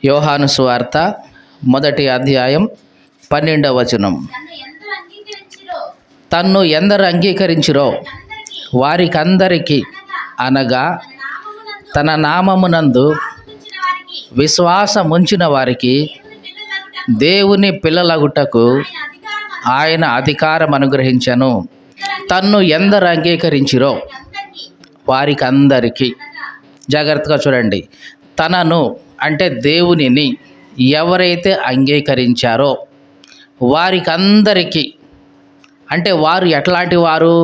యోహాను సువార్త 1వ అధ్యాయం 12వ వచనం. తన్ను ఎందరు అంగీకరించిరో వారికందరికీ అనగా తన నామమునందు విశ్వాసముంచిన వారికి దేవుని పిల్లలగుటకు ఆయన అధికారం అనుగ్రహించెను. తన్ను ఎందరు అంగీకరించిరో వారికందరికీ. జాగ్రత్తగా చూడండి. తనను అంటే దేవునిని ఎవరైతే అంగీకరించారో వారికందరికీ, అంటే వారు ఎట్లాంటి వారు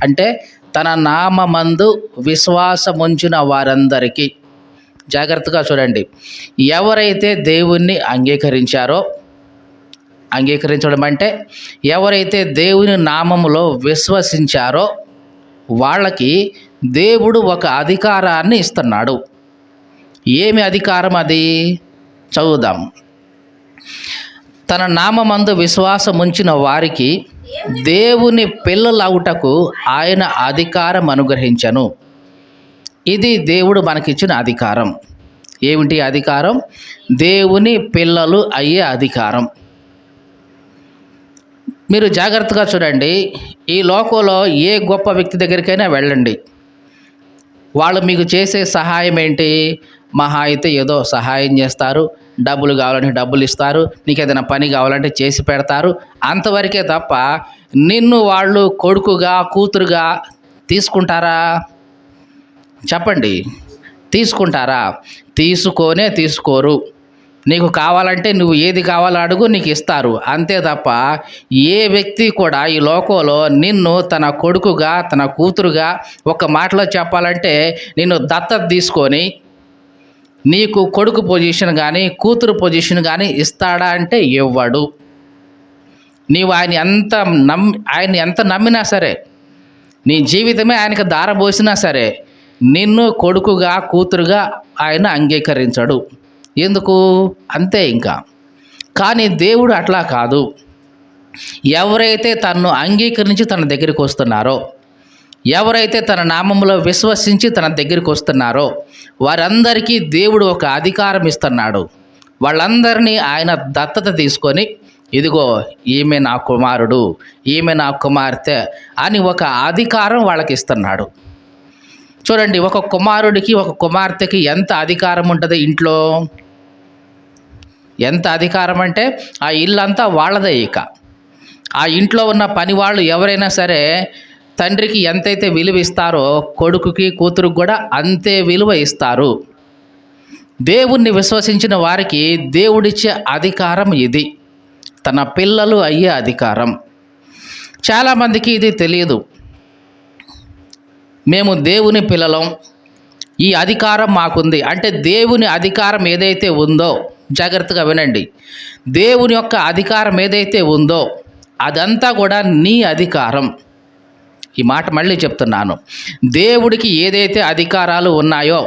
అంటే తన నామమందు విశ్వాసముంచిన వారందరికీ. జాగ్రత్తగా చూడండి. ఎవరైతే దేవుణ్ణి అంగీకరించడం అంటే ఎవరైతే దేవుని నామములో విశ్వసించారో వాళ్ళకి దేవుడు ఒక అధికారాన్ని ఇస్తున్నాడు. ఏమి అధికారం అది? చదువుదాం. తన నామమందు విశ్వాసముంచిన వారికి దేవుని పిల్లలగుటకు ఆయన అధికారం అనుగ్రహించెను. ఇది దేవుడు మనకిచ్చిన అధికారం. ఏమిటి అధికారం? దేవుని పిల్లలు అయ్యే అధికారం. మీరు జాగ్రత్తగా చూడండి. ఈ లోకంలో ఏ గొప్ప వ్యక్తి దగ్గరికైనా వెళ్ళండి, వాళ్ళు మీకు చేసే సహాయం ఏంటి? మహా అయితే ఏదో సహాయం చేస్తారు, డబ్బులు కావాలంటే డబ్బులు ఇస్తారు, నీకు ఏదైనా పని కావాలంటే చేసి పెడతారు, అంతవరకే తప్ప నిన్ను వాళ్ళు కొడుకుగా కూతురుగా తీసుకుంటారా? చెప్పండి, తీసుకుంటారా? తీసుకోరు. నీకు కావాలంటే నువ్వు ఏది కావాలో అడుగు, నీకు ఇస్తారు, అంతే తప్ప ఏ వ్యక్తి కూడా ఈ లోకంలో నిన్ను తన కొడుకుగా తన కూతురుగా ఒక మాటలో చెప్పాలంటే నిన్ను దత్తత తీసుకొని నీకు కొడుకు పొజిషన్ కానీ కూతురు పొజిషన్ కానీ ఇస్తాడా అంటే ఇవ్వడు. నీవు ఆయన ఎంత నమ్మినా సరే, నీ జీవితమే ఆయనకు దారబోసినా సరే, నిన్ను కొడుకుగా కూతురుగా ఆయన అంగీకరించడు. ఎందుకు? అంతే ఇంకా. కానీ దేవుడు అట్లా కాదు. ఎవరైతే తన్ను అంగీకరించి తన దగ్గరికి వస్తున్నారో, ఎవరైతే తన నామంలో విశ్వసించి తన దగ్గరికి వస్తున్నారో వారందరికీ దేవుడు ఒక అధికారం ఇస్తున్నాడు. వాళ్ళందరినీ ఆయన దత్తత తీసుకొని, ఇదిగో ఈమె నా కుమారుడు, ఈమె నా కుమార్తె అని ఒక అధికారం వాళ్ళకి ఇస్తున్నాడు. చూడండి, ఒక కుమారుడికి ఒక కుమార్తెకి ఎంత అధికారం ఉంటుంది ఇంట్లో. ఎంత అధికారం అంటే ఆ ఇల్లంతా వాళ్ళదే. ఇక ఆ ఇంట్లో ఉన్న పని వాళ్ళు ఎవరైనా సరే తండ్రికి ఎంతైతే విలువ ఇస్తారో కొడుకుకి కూతురుకు కూడా అంతే విలువ ఇస్తారు. దేవుణ్ణి విశ్వసించిన వారికి దేవుడిచ్చే అధికారం ఇది, తన పిల్లలు అయ్యే అధికారం. చాలామందికి ఇది తెలియదు. మేము దేవుని పిల్లలం, ఈ అధికారం మాకుంది అంటే దేవుని అధికారం ఏదైతే ఉందో, జాగ్రత్తగా వినండి, దేవుని యొక్క అధికారం ఏదైతే ఉందో అదంతా కూడా నీ అధికారం. ఈ మాట మళ్ళీ చెప్తున్నాను. దేవుడికి ఏదైతే అధికారాలు ఉన్నాయో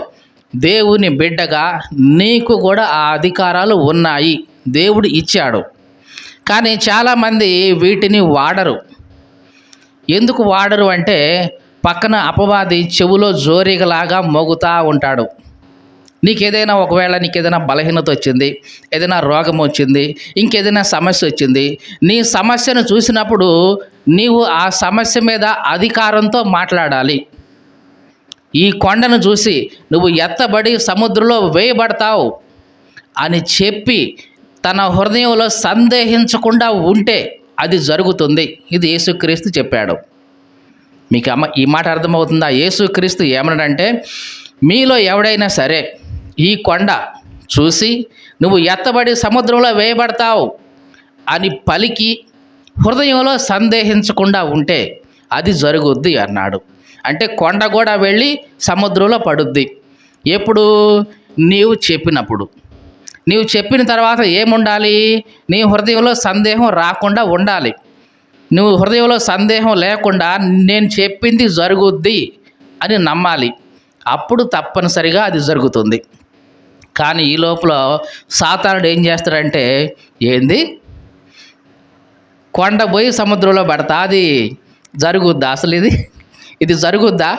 దేవుని బిడ్డగా నీకు కూడా ఆ అధికారాలు ఉన్నాయి, దేవుడు ఇచ్చాడు. కానీ చాలామంది వీటిని వాడరు. ఎందుకు వాడరు అంటే పక్కన అపవాది చెవులో జోరిగలాగా మోగుతూ ఉంటాడు. నీకేదైనా ఒకవేళ నీకేదైనా బలహీనత వచ్చింది, ఏదైనా రోగం వచ్చింది, ఇంకేదైనా సమస్య వచ్చింది, నీ సమస్యను చూసినప్పుడు నీవు ఆ సమస్య మీద అధికారంతో మాట్లాడాలి. ఈ కొండను చూసి నువ్వు ఎత్తబడి సముద్రంలో వేయబడతావు అని చెప్పి తన హృదయంలో సందేహించకుండా ఉంటే అది జరుగుతుంది. ఇది యేసుక్రీస్తు చెప్పాడు. మీకు ఈ మాట అర్థమవుతుందా? యేసుక్రీస్తు ఏమన్నాడంటే, మీలో ఎవడైనా సరే ఈ కొండ చూసి నువ్వు ఎత్తబడి సముద్రంలో వేయబడతావు అని పలికి హృదయంలో సందేహించకుండా ఉంటే అది జరుగుద్ది అన్నాడు. అంటే కొండ కూడా వెళ్ళి సముద్రంలో పడుద్ది. ఎప్పుడు? నీవు చెప్పినప్పుడు. నీవు చెప్పిన తర్వాత ఏముండాలి? నీ హృదయంలో సందేహం రాకుండా ఉండాలి. నువ్వు హృదయంలో సందేహం లేకుండా నేను చెప్పింది జరుగుద్ది అని నమ్మాలి. అప్పుడు తప్పనిసరిగా అది జరుగుతుంది. కానీ ఈ లోపల సాతానుడు ఏం చేస్తాడంటే, ఏంది కొండ పోయి సముద్రంలో పడతా, అది జరుగుద్దా? అసలు ఇది జరుగుద్దా?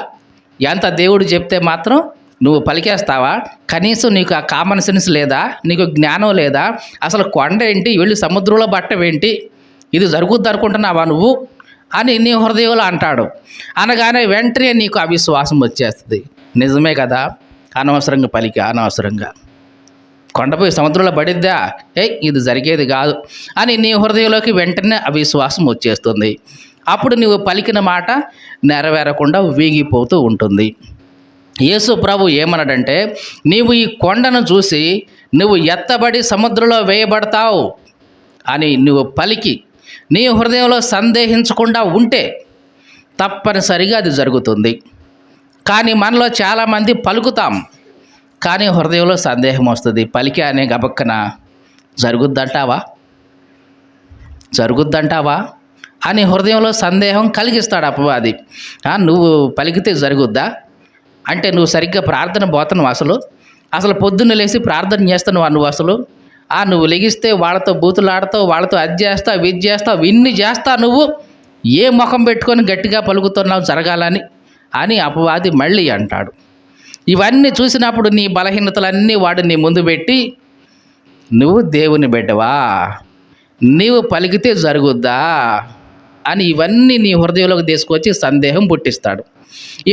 ఎంత దేవుడు చెప్తే మాత్రం నువ్వు పలికేస్తావా? కనీసం నీకు ఆ కామన్ సెన్స్ లేదా? నీకు జ్ఞానం లేదా? అసలు కొండ ఏంటి, వెళ్ళి సముద్రంలో పట్టవేంటి, ఇది జరుగుద్ది అనుకుంటున్నావా నువ్వు అని నీ హృదయంలో అంటాడు. అనగానే వెంటనే నీకు అవిశ్వాసం వచ్చేస్తుంది. నిజమే కదా, అనవసరంగా పలికి, అనవసరంగా కొండపోయి సముద్రంలో పడిద్దా, ఇది జరిగేది కాదు అని నీ హృదయంలోకి వెంటనే అవిశ్వాసం వచ్చేస్తుంది. అప్పుడు నువ్వు పలికిన మాట నెరవేరకుండా వీగిపోతూ ఉంటుంది. యేసు ప్రభు ఏమన్నాడంటే, నీవు ఈ కొండను చూసి నువ్వు ఎత్తబడి సముద్రంలో వేయబడతావు అని నువ్వు పలికి నీ హృదయంలో సందేహించకుండా ఉంటే తప్పనిసరిగా అది జరుగుతుంది. కానీ మనలో చాలామంది పలుకుతాం, కానీ హృదయంలో సందేహం వస్తుంది. పలికి అనే గబక్కన జరుగుద్దంటావా అని హృదయంలో సందేహం కలిగిస్తాడు అపవాది. నువ్వు పలికితే జరుగుద్దా అంటే నువ్వు సరిగ్గా ప్రార్థన పోతున్నావు, అసలు పొద్దున్న లేచి ప్రార్థన చేస్తున్నావు నువ్వు నువ్వు లెగిస్తే వాళ్ళతో బూతులాడతావు, వాళ్ళతో అది చేస్తావు, ఇది చేస్తావు, ఇన్ని చేస్తా, నువ్వు ఏ ముఖం పెట్టుకొని గట్టిగా పలుకుతున్నావు జరగాలని అని అపవాది మళ్ళీ అంటాడు. ఇవన్నీ చూసినప్పుడు నీ బలహీనతలన్నీ వాడు నీ ముందు పెట్టి, నువ్వు దేవుని బిడ్డవా, నీవు పలికితే జరుగుద్దా అని ఇవన్నీ నీ హృదయంలోకి తీసుకొచ్చి సందేహం పుట్టిస్తాడు.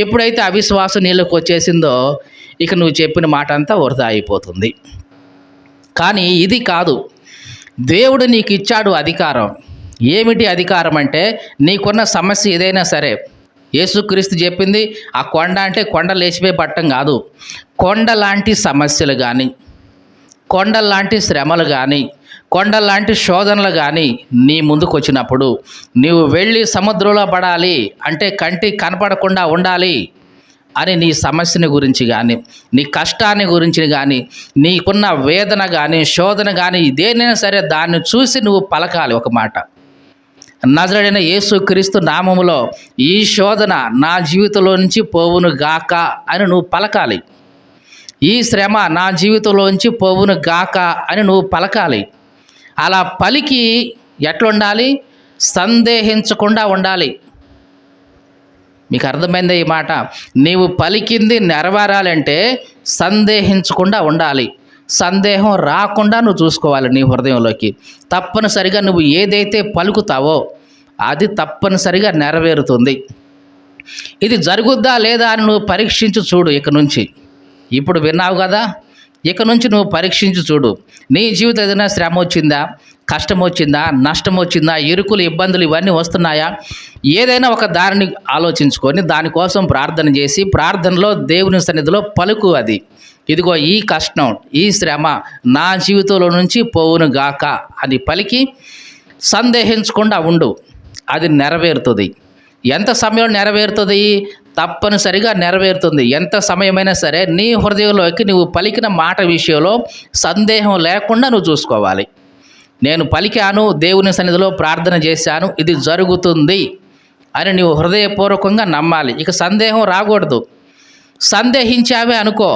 ఎప్పుడైతే అవిశ్వాసం నీళ్ళకి వచ్చేసిందో ఇక నువ్వు చెప్పిన మాట అంతా వృధా అయిపోతుంది. కానీ ఇది కాదు, దేవుడు నీకు ఇచ్చాడు అధికారం. ఏమిటి అధికారం అంటే, నీకున్న సమస్య ఏదైనా సరే, యేసుక్రీస్తు చెప్పింది ఆ కొండ అంటే కొండ లేచిపోయి పట్టం కాదు. కొండ లాంటి సమస్యలు కానీ, కొండలాంటి శ్రమలు కానీ, కొండలాంటి శోధనలు కానీ నీ ముందుకు వచ్చినప్పుడు నీవు వెళ్ళి సముద్రంలో పడాలి అంటే కంటికి కనపడకుండా ఉండాలి అని నీ సమస్యని గురించి కానీ, నీ కష్టాన్ని గురించి కానీ, నీకున్న వేదన కానీ, శోధన కానీ, ఇదేనైనా సరే దాన్ని చూసి నువ్వు పలకాలి ఒక మాట. నజరేయుడైన యేసుక్రీస్తు నామములో ఈ శోధన నా జీవితంలో నుంచి పోవును గాక అని నువ్వు పలకాలి. ఈ శ్రమ నా జీవితంలోంచి పోవును గాక అని నువ్వు పలకాలి. అలా పలికి ఎట్లుండాలి? సందేహించకుండా ఉండాలి. మీకు అర్థమైందా ఈ మాట? నీవు పలికింది నెరవేరాలంటే సందేహించకుండా ఉండాలి. సందేహం రాకుండా నువ్వు చూసుకోవాలి నీ హృదయంలోకి. తప్పనిసరిగా నువ్వు ఏదైతే పలుకుతావో అది తప్పనిసరిగా నెరవేరుతుంది. ఇది జరుగుద్దా లేదా అని నువ్వు పరీక్షించి చూడు. ఇక నుంచి, ఇప్పుడు విన్నావు కదా, ఇక నుంచి నువ్వు పరీక్షించి చూడు. నీ జీవితం ఏదైనా శ్రమ వచ్చిందా, కష్టం వచ్చిందా, నష్టం వచ్చిందా, ఇరుకులు, ఇబ్బందులు ఇవన్నీ వస్తున్నాయా? ఏదైనా ఒక దారిని ఆలోచించుకొని దానికోసం ప్రార్థన చేసి ప్రార్థనలో దేవుని సన్నిధిలో పలుకు. అది ఇదిగో ఈ కష్టం, ఈ శ్రమ నా జీవితంలో నుంచి పోవును గాక అని పలికి సందేహించకుండా ఉండు. అది నెరవేరుతుంది. ఎంత సమయం నెరవేరుతుంది? తప్పనిసరిగా నెరవేరుతుంది. ఎంత సమయమైనా సరే నీ హృదయంలోకి నువ్వు పలికిన మాట విషయంలో సందేహం లేకుండా నువ్వు చూసుకోవాలి. నేను పలికాను, దేవుని సన్నిధిలో ప్రార్థన చేశాను, ఇది జరుగుతుంది అని నువ్వు హృదయపూర్వకంగా నమ్మాలి. ఇక సందేహం రాకూడదు. సందేహించావే అనుకో,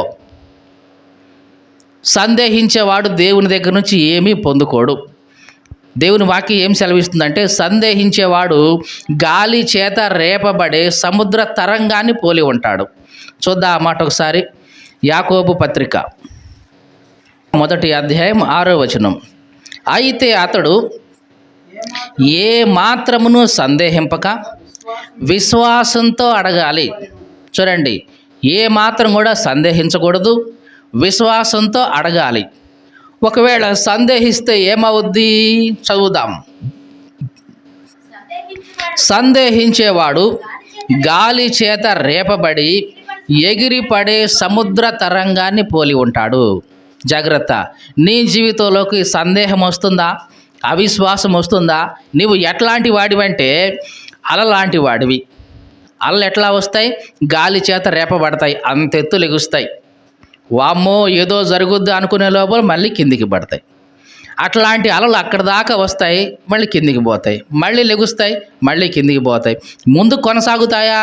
సందేహించేవాడు దేవుని దగ్గర నుంచి ఏమీ పొందుకోడు. దేవుని వాక్యం ఏం సెలవిస్తుందంటే, సందేహించేవాడు గాలి చేత రేపబడే సముద్ర తరంగాన్ని పోలి ఉంటాడు. చూద్దాం ఆ మాట ఒకసారి. యాకోబు పత్రిక 1వ అధ్యాయం 6వ వచనం. అయితే అతడు ఏ మాత్రమును సందేహింపక విశ్వాసంతో అడగాలి. చూడండి, ఏ మాత్రం కూడా సందేహించకూడదు, విశ్వాసంతో అడగాలి. ఒకవేళ సందేహిస్తే ఏమవుద్ది? చదువుదాం. సందేహించేవాడు గాలి చేత రేపబడి ఎగిరిపడే సముద్ర తరంగాన్ని పోలి ఉంటాడు. జాగ్రత్త. నీ జీవితంలోకి సందేహం వస్తుందా, అవిశ్వాసం వస్తుందా? నువ్వు ఎట్లాంటి వాడివంటే అలలాంటి వాడివి. అలలు ఎట్లా వస్తాయి? గాలి చేత రేపబడతాయి, అంతెత్తు లెగుస్తాయి. వామ్మో ఏదో జరుగుద్ది అనుకునే లోపల మళ్ళీ కిందికి పడతాయి. అట్లాంటి అలలు అక్కడ దాకా వస్తాయి, మళ్ళీ కిందికి పోతాయి, మళ్ళీ లెగుస్తాయి, మళ్ళీ కిందికి పోతాయి. ముందుకు కొనసాగుతాయా?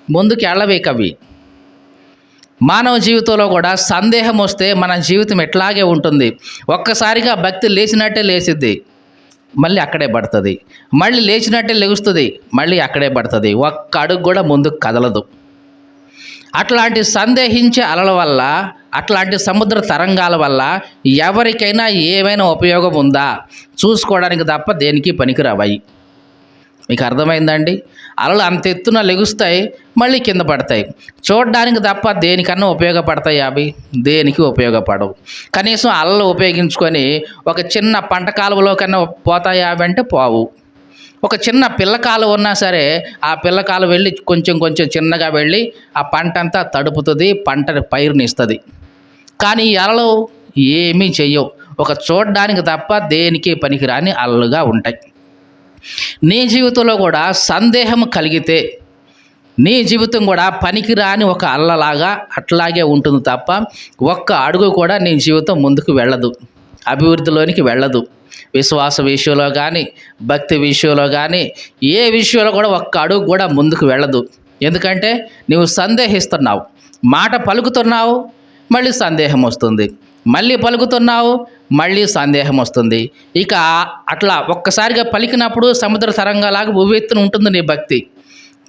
ముందుకు వెళ్ళవేకవి. మానవ జీవితంలో కూడా సందేహం వస్తే మన జీవితం ఎట్లాగే ఉంటుంది. ఒక్కసారిగా భక్తి లేచినట్టే లేచిద్ది, మళ్ళీ అక్కడే పడుతుంది. మళ్ళీ లేచినట్టే లెగుస్తుంది, మళ్ళీ అక్కడే పడుతుంది. ఒక్క అడుగు కూడా ముందుకు కదలదు. అట్లాంటి సందేహించే అలల వల్ల, అట్లాంటి సముద్ర తరంగాల వల్ల ఎవరికైనా ఏమైనా ఉపయోగం ఉందా? చూసుకోవడానికి తప్ప దేనికి పనికిరావయి. మీకు అర్థమైందండి? అలలు అంత ఎత్తున లెగుస్తాయి, మళ్ళీ కింద పడతాయి. చూడడానికి తప్ప దేనికన్నా ఉపయోగపడతాయి అవి? దేనికి ఉపయోగపడవు. కనీసం అలలు ఉపయోగించుకొని ఒక చిన్న పంట కాలువలో కన్నా పోతాయా అవి అంటే పోవు. ఒక చిన్న పిల్ల కాలువ ఉన్నా సరే ఆ పిల్ల కాలువ వెళ్ళి కొంచెం కొంచెం చిన్నగా వెళ్ళి ఆ పంట అంతా తడుపుతుంది, పంట పైరునిస్తుంది. కానీ ఈ అలలు ఏమీ చెయ్యవు. ఒక చూడడానికి తప్ప దేనికి పనికిరాని అలలుగా ఉంటాయి. నీ జీవితంలో కూడా సందేహం కలిగితే నీ జీవితం కూడా పనికిరాని ఒక అల్లలాగా అట్లాగే ఉంటుంది తప్ప ఒక్క అడుగు కూడా నీ జీవితం ముందుకు వెళ్ళదు, అభివృద్ధిలోనికి వెళ్ళదు. విశ్వాస విషయంలో కానీ, భక్తి విషయంలో కానీ, ఏ విషయంలో కూడా ఒక్క అడుగు కూడా ముందుకు వెళ్ళదు. ఎందుకంటే నువ్వు సందేహిస్తున్నావు. మాట పలుకుతున్నావు, మళ్ళీ సందేహం వస్తుంది. మళ్ళీ పలుకుతున్నావు, మళ్ళీ సందేహం వస్తుంది. ఇక అట్లా ఒక్కసారిగా పలికినప్పుడు సముద్ర తరంగాలాగా ఉవ్వెత్తున ఉంటుంది నీ భక్తి.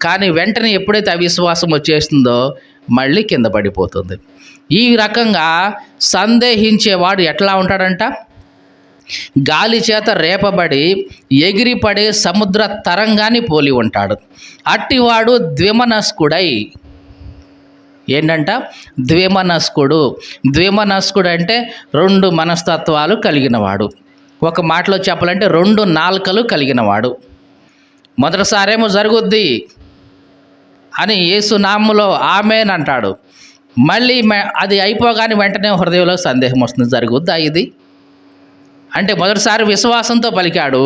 కానీ వెంటనే ఎప్పుడైతే అవిశ్వాసం వచ్చేస్తుందో మళ్ళీ కింద పడిపోతుంది. ఈ రకంగా సందేహించేవాడు ఎట్లా ఉంటాడంట? గాలి చేత రేపబడి ఎగిరిపడే సముద్ర తరంగాన్ని పోలి ఉంటాడు. అట్టివాడు ద్విమనస్కుడై, ఏంటంట? ద్విమనస్కుడు. ద్విమనస్కుడు అంటే రెండు మనస్తత్వాలు కలిగినవాడు. ఒక మాటలో చెప్పాలంటే రెండు నాలుకలు కలిగినవాడు. మొదటిసారేమో జరుగుద్ది అని యేసు నామములో ఆమేన్ అంటాడు. మళ్ళీ అది అయిపోగానే వెంటనే హృదయంలో సందేహం వస్తుంది, జరుగుద్దా ఇది అంటే? మొదటిసారి విశ్వాసంతో పలికాడు,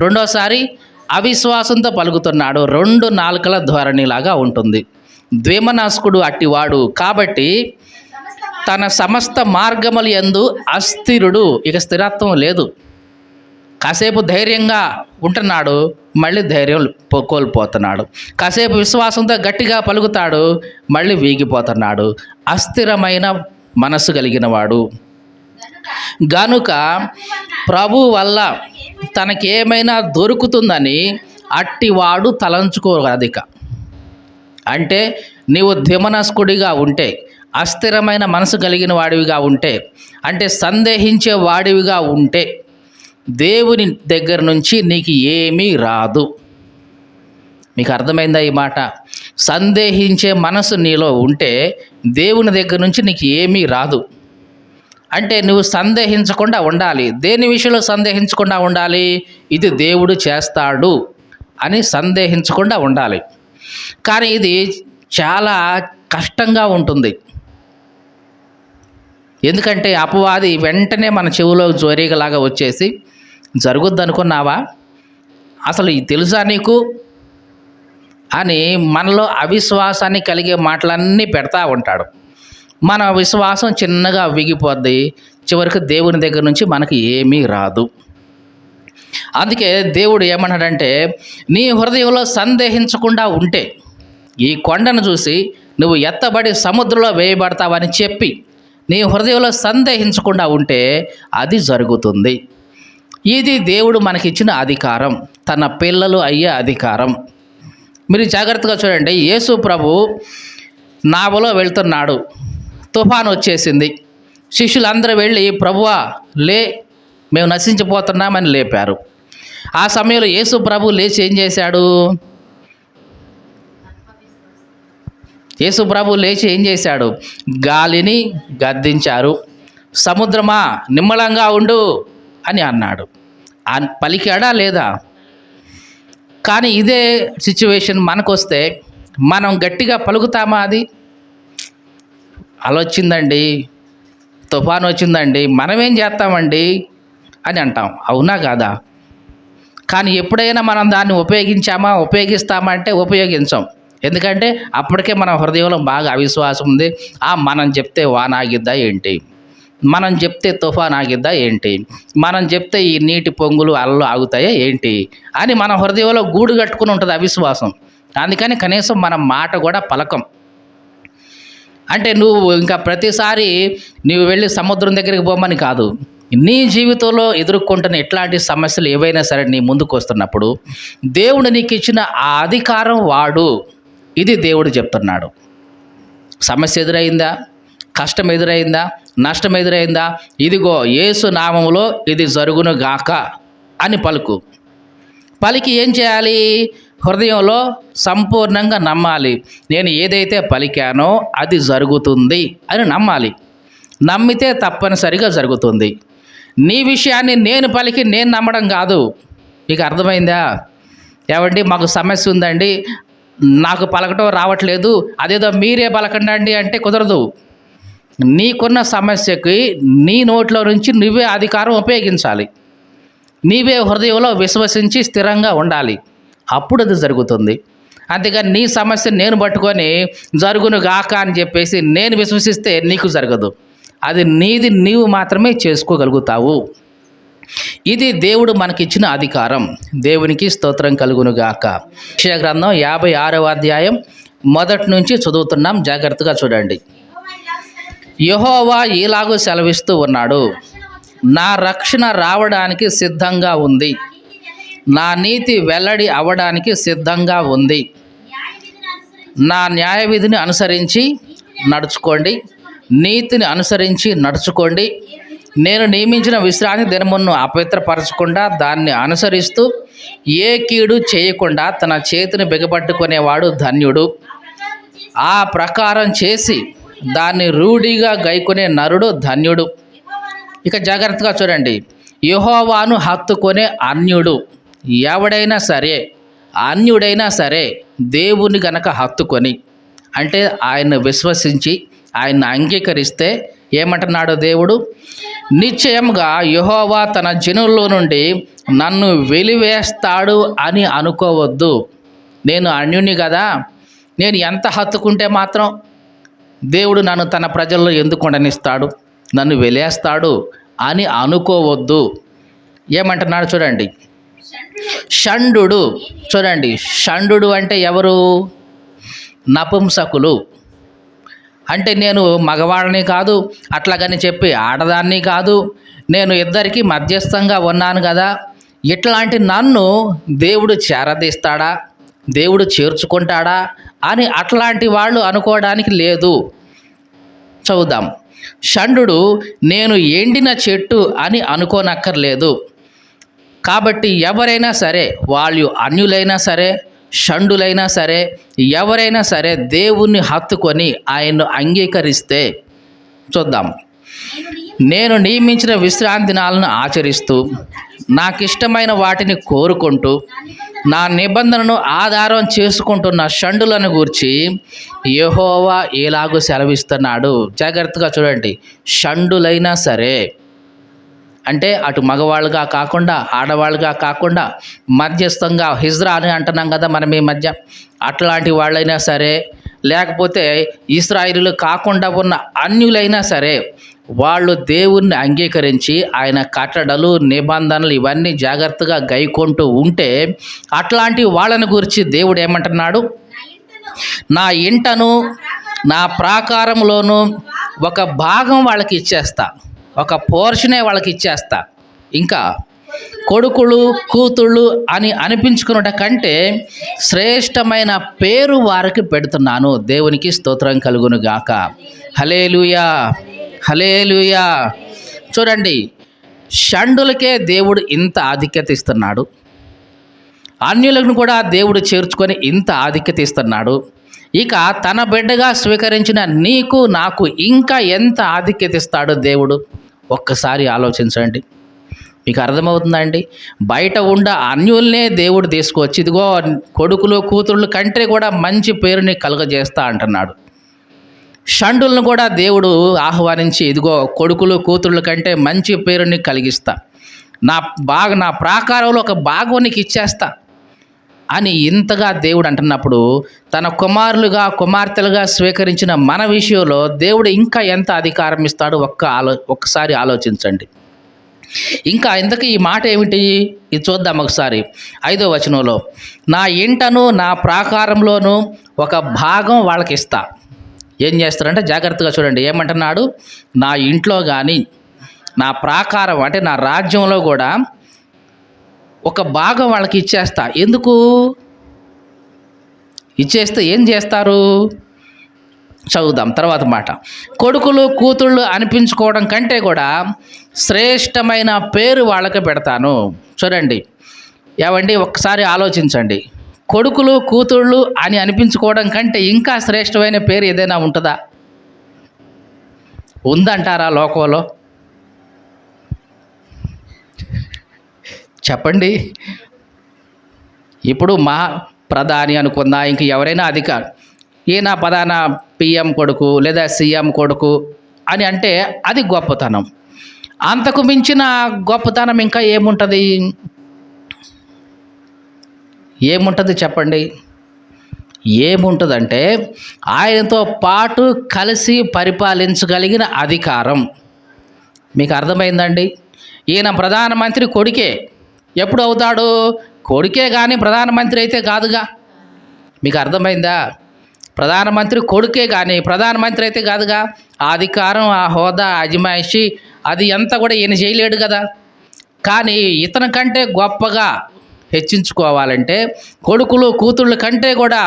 రెండోసారి అవిశ్వాసంతో పలుకుతున్నాడు. రెండు నాలుకల ధోరణిలాగా ఉంటుంది. ద్విమనస్కుడు అట్టివాడు కాబట్టి తన సమస్త మార్గములు యందు అస్థిరుడు. ఇక స్థిరత్వం లేదు. కాసేపు ధైర్యంగా ఉంటున్నాడు, మళ్ళీ ధైర్యం కోల్పోతున్నాడు. కాసేపు విశ్వాసంతో గట్టిగా పలుకుతాడు, మళ్ళీ వీగిపోతున్నాడు. అస్థిరమైన మనస్సు కలిగినవాడు. గనుక ప్రభు వల్ల తనకేమైనా దొరుకుతుందని అట్టివాడు తలంచుకోరాదిక. అంటే నీవు ద్విమనస్కుడిగా ఉంటే, అస్థిరమైన మనసు కలిగిన వాడివిగా ఉంటే, అంటే సందేహించే వాడివిగా ఉంటే దేవుని దగ్గర నుంచి నీకు ఏమీ రాదు. మీకు అర్థమైందా ఈ మాట? సందేహించే మనసు నీలో ఉంటే దేవుని దగ్గర నుంచి నీకు ఏమీ రాదు. అంటే నువ్వు సందేహించకుండా ఉండాలి. దేని విషయంలో సందేహించకుండా ఉండాలి? ఇది దేవుడు చేస్తాడు అని సందేహించకుండా ఉండాలి. కానీ ఇది చాలా కష్టంగా ఉంటుంది. ఎందుకంటే అపవాది వెంటనే మన చెవిలో జోరీగలాగా వచ్చేసి, జరుగుద్ది అనుకున్నావా, అసలు ఇది తెలుసా నీకు అని మనలో అవిశ్వాసాన్ని కలిగే మాటలన్నీ పెడతా ఉంటాడు. మన విశ్వాసం చిన్నగా విగిపోద్ది. చివరికి దేవుని దగ్గర నుంచి మనకి ఏమీ రాదు. అందుకే దేవుడు ఏమన్నాడంటే, నీ హృదయంలో సందేహించకుండా ఉంటే ఈ కొండను చూసి నువ్వు ఎత్తబడి సముద్రంలో వేయబడతావని చెప్పి నీ హృదయంలో సందేహించకుండా ఉంటే అది జరుగుతుంది. ఇది దేవుడు మనకిచ్చిన అధికారం, తన పిల్లలు అయ్యే అధికారం. మీరు జాగ్రత్తగా చూడండి. యేసు ప్రభు నావలో వెళ్తున్నాడు, తుఫాను వచ్చేసింది. శిష్యులందరూ వెళ్ళి, ప్రభువా లే, మేము నశించిపోతున్నామని లేపారు. ఆ సమయంలో యేసు ప్రభు లేచి ఏం చేశాడు? యేసు ప్రభు లేచి ఏం చేశాడు? గాలిని గద్దించారు. సముద్రమా నిమ్మళంగా ఉండు అని అన్నాడు. పలికాడా లేదా? కానీ ఇదే సిచ్యువేషన్ మనకొస్తే మనం గట్టిగా పలుకుతామా? అది అలా వచ్చిందండి, తుఫాను వచ్చిందండి, మనమేం చేస్తామండి అని అంటాం. అవునా కాదా? కానీ ఎప్పుడైనా మనం దాన్ని ఉపయోగిస్తామా అంటే ఉపయోగించాం. ఎందుకంటే అప్పటికే మన హృదయంలో బాగా అవిశ్వాసం ఉంది. మనం చెప్తే వాన ఆగిద్దా ఏంటి, మనం చెప్తే తుఫాన్ ఆగిద్దా ఏంటి, మనం చెప్తే ఈ నీటి పొంగులు అలలు ఆగుతాయా ఏంటి అని మన హృదయంలో గూడు కట్టుకుని ఉంటుంది అవిశ్వాసం. అందుకని కనీసం మన మాట కూడా పలకం. అంటే నువ్వు ఇంకా ప్రతిసారి నువ్వు వెళ్ళి సముద్రం దగ్గరికి పోమని కాదు, నీ జీవితంలో ఎదుర్కొంటున్న ఎట్లాంటి సమస్యలు ఏవైనా సరే నీ ముందుకు వస్తున్నప్పుడు దేవుడు నీకు ఇచ్చిన ఆ అధికారం వాడు. ఇది దేవుడు చెప్తున్నాడు. సమస్య ఎదురైందా, కష్టం ఎదురైందా, నష్టం ఎదురైందా, ఇదిగో యేసు నామములో ఇది జరుగును గాక అని పలికి ఏం చేయాలి? హృదయంలో సంపూర్ణంగా నమ్మాలి. నేను ఏదైతే పలికానో అది జరుగుతుంది అని నమ్మాలి. నమ్మితే తప్పనిసరిగా జరుగుతుంది. నీ విషయాన్ని నేను పలికి నేను నమ్మడం కాదు. మీకు అర్థమైందా? ఏమండి మాకు సమస్య ఉందండి, నాకు పలకటం రావట్లేదు, అదేదో మీరే పలకండి అంటే కుదరదు. నీకున్న సమస్యకి నీ నోట్లో నుంచి నువ్వే అధికారం ఉపయోగించాలి. నీవే హృదయంలో విశ్వసించి స్థిరంగా ఉండాలి. అప్పుడు అది జరుగుతుంది. అంతేగాని నీ సమస్య నేను పట్టుకొని జరుగును గాక అని చెప్పేసి నేను విశ్వసిస్తే నీకు జరగదు. అది నీది నీవు మాత్రమే చేసుకోగలుగుతావు. ఇది దేవుడు మనకిచ్చిన అధికారం. దేవునికి స్తోత్రం కలుగును గాక. యెషయా గ్రంథం 56వ అధ్యాయం మొదటి నుంచి చదువుతున్నాం, జాగ్రత్తగా చూడండి. యెహోవా ఇలాగూ సెలవిస్తూ ఉన్నాడు, నా రక్షణ రావడానికి సిద్ధంగా ఉంది, నా నీతి వెల్లడి అవ్వడానికి సిద్ధంగా ఉంది. నా న్యాయ విధిని అనుసరించి నడుచుకోండి, నీతిని అనుసరించి నడుచుకోండి. నేను నియమించిన విశ్రాంతి దినమును అపవిత్రపరచకుండా దాన్ని అనుసరిస్తూ ఏ కీడు చేయకుండా తన చేతిని బిగపట్టుకునేవాడు ధన్యుడు. ఆ ప్రకారం చేసి దాన్ని రూఢిగా గైకొనే నరుడు ధన్యుడు. ఇక జాగ్రత్తగా చూడండి. యెహోవాను హత్తుకొనే అన్యుడు ఎవడైనా సరే, అన్యుడైనా సరే దేవుని గనక హత్తుకొని, అంటే ఆయన్ని విశ్వసించి ఆయన్ని అంగీకరిస్తే ఏమంటున్నాడు దేవుడు? నిశ్చయంగా యెహోవా తన జనుల్లో నుండి నన్ను వెలివేస్తాడు అని అనుకోవద్దు. నేను అన్యుని కదా, నేను ఎంత హత్తుకుంటే మాత్రం దేవుడు నన్ను తన ప్రజల్లో ఎందుకు ఉండనిస్తాడు, నన్ను వెలేస్తాడు అని అనుకోవద్దు. ఏమంటున్నాడు చూడండి. షండు. చూడండి, షండు అంటే ఎవరు? నపుంసకులు. అంటే నేను మగవాళ్ళని కాదు, అట్లాగని చెప్పి ఆడదాన్ని కాదు, నేను ఇద్దరికి మధ్యస్థంగా ఉన్నాను కదా, ఇట్లాంటి నన్ను దేవుడు చేరదీస్తాడా, దేవుడు చేర్చుకుంటాడా అని అట్లాంటి వాళ్ళు అనుకోవడానికి లేదు. చదువుదాం. షండు నేను ఎండిన చెట్టు అని అనుకోనక్కర్లేదు. కాబట్టి ఎవరైనా సరే, వాళ్ళు అన్యులైనా సరే, షండులైనా సరే, ఎవరైనా సరే దేవుణ్ణి హత్తుకొని ఆయన్ను అంగీకరిస్తే, చూద్దాం, నేను నియమించిన విశ్రాంతి దినాలను ఆచరిస్తూ నాకిష్టమైన వాటిని కోరుకుంటూ నా నిబంధనను ఆధారం చేసుకుంటున్న షండులను గూర్చి యెహోవా ఎలాగూ సెలవిస్తున్నాడు. జాగ్రత్తగా చూడండి. షండులైనా సరే అంటే అటు మగవాళ్ళుగా కాకుండా, ఆడవాళ్ళుగా కాకుండా, మధ్యస్థంగా హిజ్రా అని అంటున్నాం కదా మనం ఈ మధ్య, అట్లాంటి వాళ్ళైనా సరే, లేకపోతే ఇశ్రాయేలీయులు కాకుండా ఉన్న అన్యులైనా సరే, వాళ్ళు దేవుణ్ణి అంగీకరించి ఆయన కట్టడలు, నిబంధనలు ఇవన్నీ జాగ్రత్తగా గైకొంటూ ఉంటే, అట్లాంటి వాళ్ళని గురించి దేవుడు ఏమంటున్నాడు? నా ఇంటను నా ప్రాకారంలోనూ ఒక భాగం వాళ్ళకి ఇచ్చేస్తా, ఒక పోర్షనే వాళ్ళకి ఇచ్చేస్తా. ఇంకా కొడుకులు కూతుళ్ళు అని అనిపించుకున్నట కంటే శ్రేష్టమైన పేరు వారికి పెడుతున్నాను. దేవునికి స్తోత్రం కలుగును గాక. హల్లెలూయా, హల్లెలూయా. చూడండి, షండులకే దేవుడు ఇంత ఆధిక్యత ఇస్తున్నాడు, అన్యులను కూడా దేవుడు చేర్చుకొని ఇంత ఆధిక్యత ఇస్తున్నాడు. ఇక తన బిడ్డగా స్వీకరించిన నీకు నాకు ఇంకా ఎంత ఆధిక్యత ఇస్తాడో దేవుడు ఒక్కసారి ఆలోచించండి. మీకు అర్థమవుతుందండి? బయట ఉండ అన్యుల్నే దేవుడు తీసుకొచ్చి ఇదిగో కొడుకులు కూతుళ్ళు కంటే కూడా మంచి పేరుని కలుగజేస్తా అంటున్నాడు. షండులను కూడా దేవుడు ఆహ్వానించి ఇదిగో కొడుకులు కూతుళ్ళ కంటే మంచి పేరుని కలిగిస్తా, నా ప్రాకారంలో ఒక భాగం నీకు ఇచ్చేస్తా అని ఇంతగా దేవుడు అంటున్నప్పుడు, తన కుమారులుగా కుమార్తెలుగా స్వీకరించిన మన విషయంలో దేవుడు ఇంకా ఎంత అధికారం ఇస్తాడో ఒక్కసారి ఆలోచించండి. ఇంకా ఇంతకీ ఈ మాట ఏమిటి? ఇది చూద్దాం ఒకసారి. 5వ వచనంలో, నా ఇంటను నా ప్రాకారంలోనూ ఒక భాగం వాళ్ళకి ఇస్తా. ఏం చేస్తారంటే జాగ్రత్తగా చూడండి. ఏమంటున్నాడు? నా ఇంట్లో కానీ నా ప్రాకారం అంటే నా రాజ్యంలో కూడా ఒక భాగం వాళ్ళకి ఇచ్చేస్తా. ఎందుకు ఇచ్చేస్తే ఏం చేస్తారు? చదువుదాం తర్వాత మాట. కొడుకులు కూతుళ్ళు అనిపించుకోవడం కంటే కూడా శ్రేష్టమైన పేరు వాళ్ళకి పెడతాను. చూడండి ఏవండి, ఒక్కసారి ఆలోచించండి. కొడుకులు కూతుళ్ళు అని అనిపించుకోవడం కంటే ఇంకా శ్రేష్టమైన పేరు ఏదైనా ఉంటుందా? ఉందంటారా లోకంలో? చెప్పండి. ఇప్పుడు మహా ప్రధాని అనుకుందా, ఇంక ఎవరైనా అధికారి, ఈయన ప్రధాన పిఎం కొడుకు లేదా సీఎం కొడుకు అని అంటే అది గొప్పతనం. అంతకు మించిన గొప్పతనం ఇంకా ఏముంటుంది? ఏముంటుంది చెప్పండి? ఏముంటుందంటే ఆయనతో పాటు కలిసి పరిపాలించగలిగిన అధికారం. మీకు అర్థమైందండి? ఈయన ప్రధానమంత్రి కొడుకే. ఎప్పుడు అవుతాడు? కొడుకే, కానీ ప్రధానమంత్రి అయితే కాదుగా. మీకు అర్థమైందా? ప్రధానమంత్రి కొడుకే కానీ ప్రధానమంత్రి అయితే కాదుగా. ఆ అధికారం, ఆ హోదా, అజమాయిషి అది అంతా కూడా ఈయన చేయలేడు కదా. కానీ ఇతని కంటే గొప్పగా హెచ్చించుకోవాలంటే కొడుకులు కూతుళ్ళ కంటే కూడా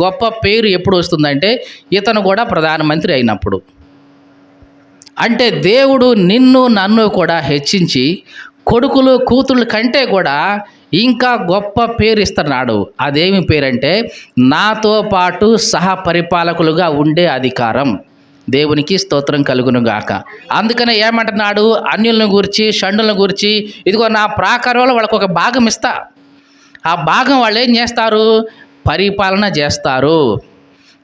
గొప్ప పేరు ఎప్పుడు వస్తుందంటే ఇతను కూడా ప్రధానమంత్రి అయినప్పుడు. అంటే దేవుడు నిన్ను నన్ను కూడా హెచ్చించి కొడుకులు కూతుళ్ళ కంటే కూడా ఇంకా గొప్ప పేరు ఇస్తున్నాడు. అదేమి పేరంటే నాతో పాటు సహపరిపాలకులుగా ఉండే అధికారం. దేవునికి స్తోత్రం కలుగునుగాక. అందుకనే ఏమంటున్నాడు? అన్యులను గురించి, షండులను గురించి, ఇదిగో నా ప్రాకారంలో వాళ్ళకు ఒక భాగం ఇస్తా. ఆ భాగం వాళ్ళు ఏం చేస్తారు? పరిపాలన చేస్తారు.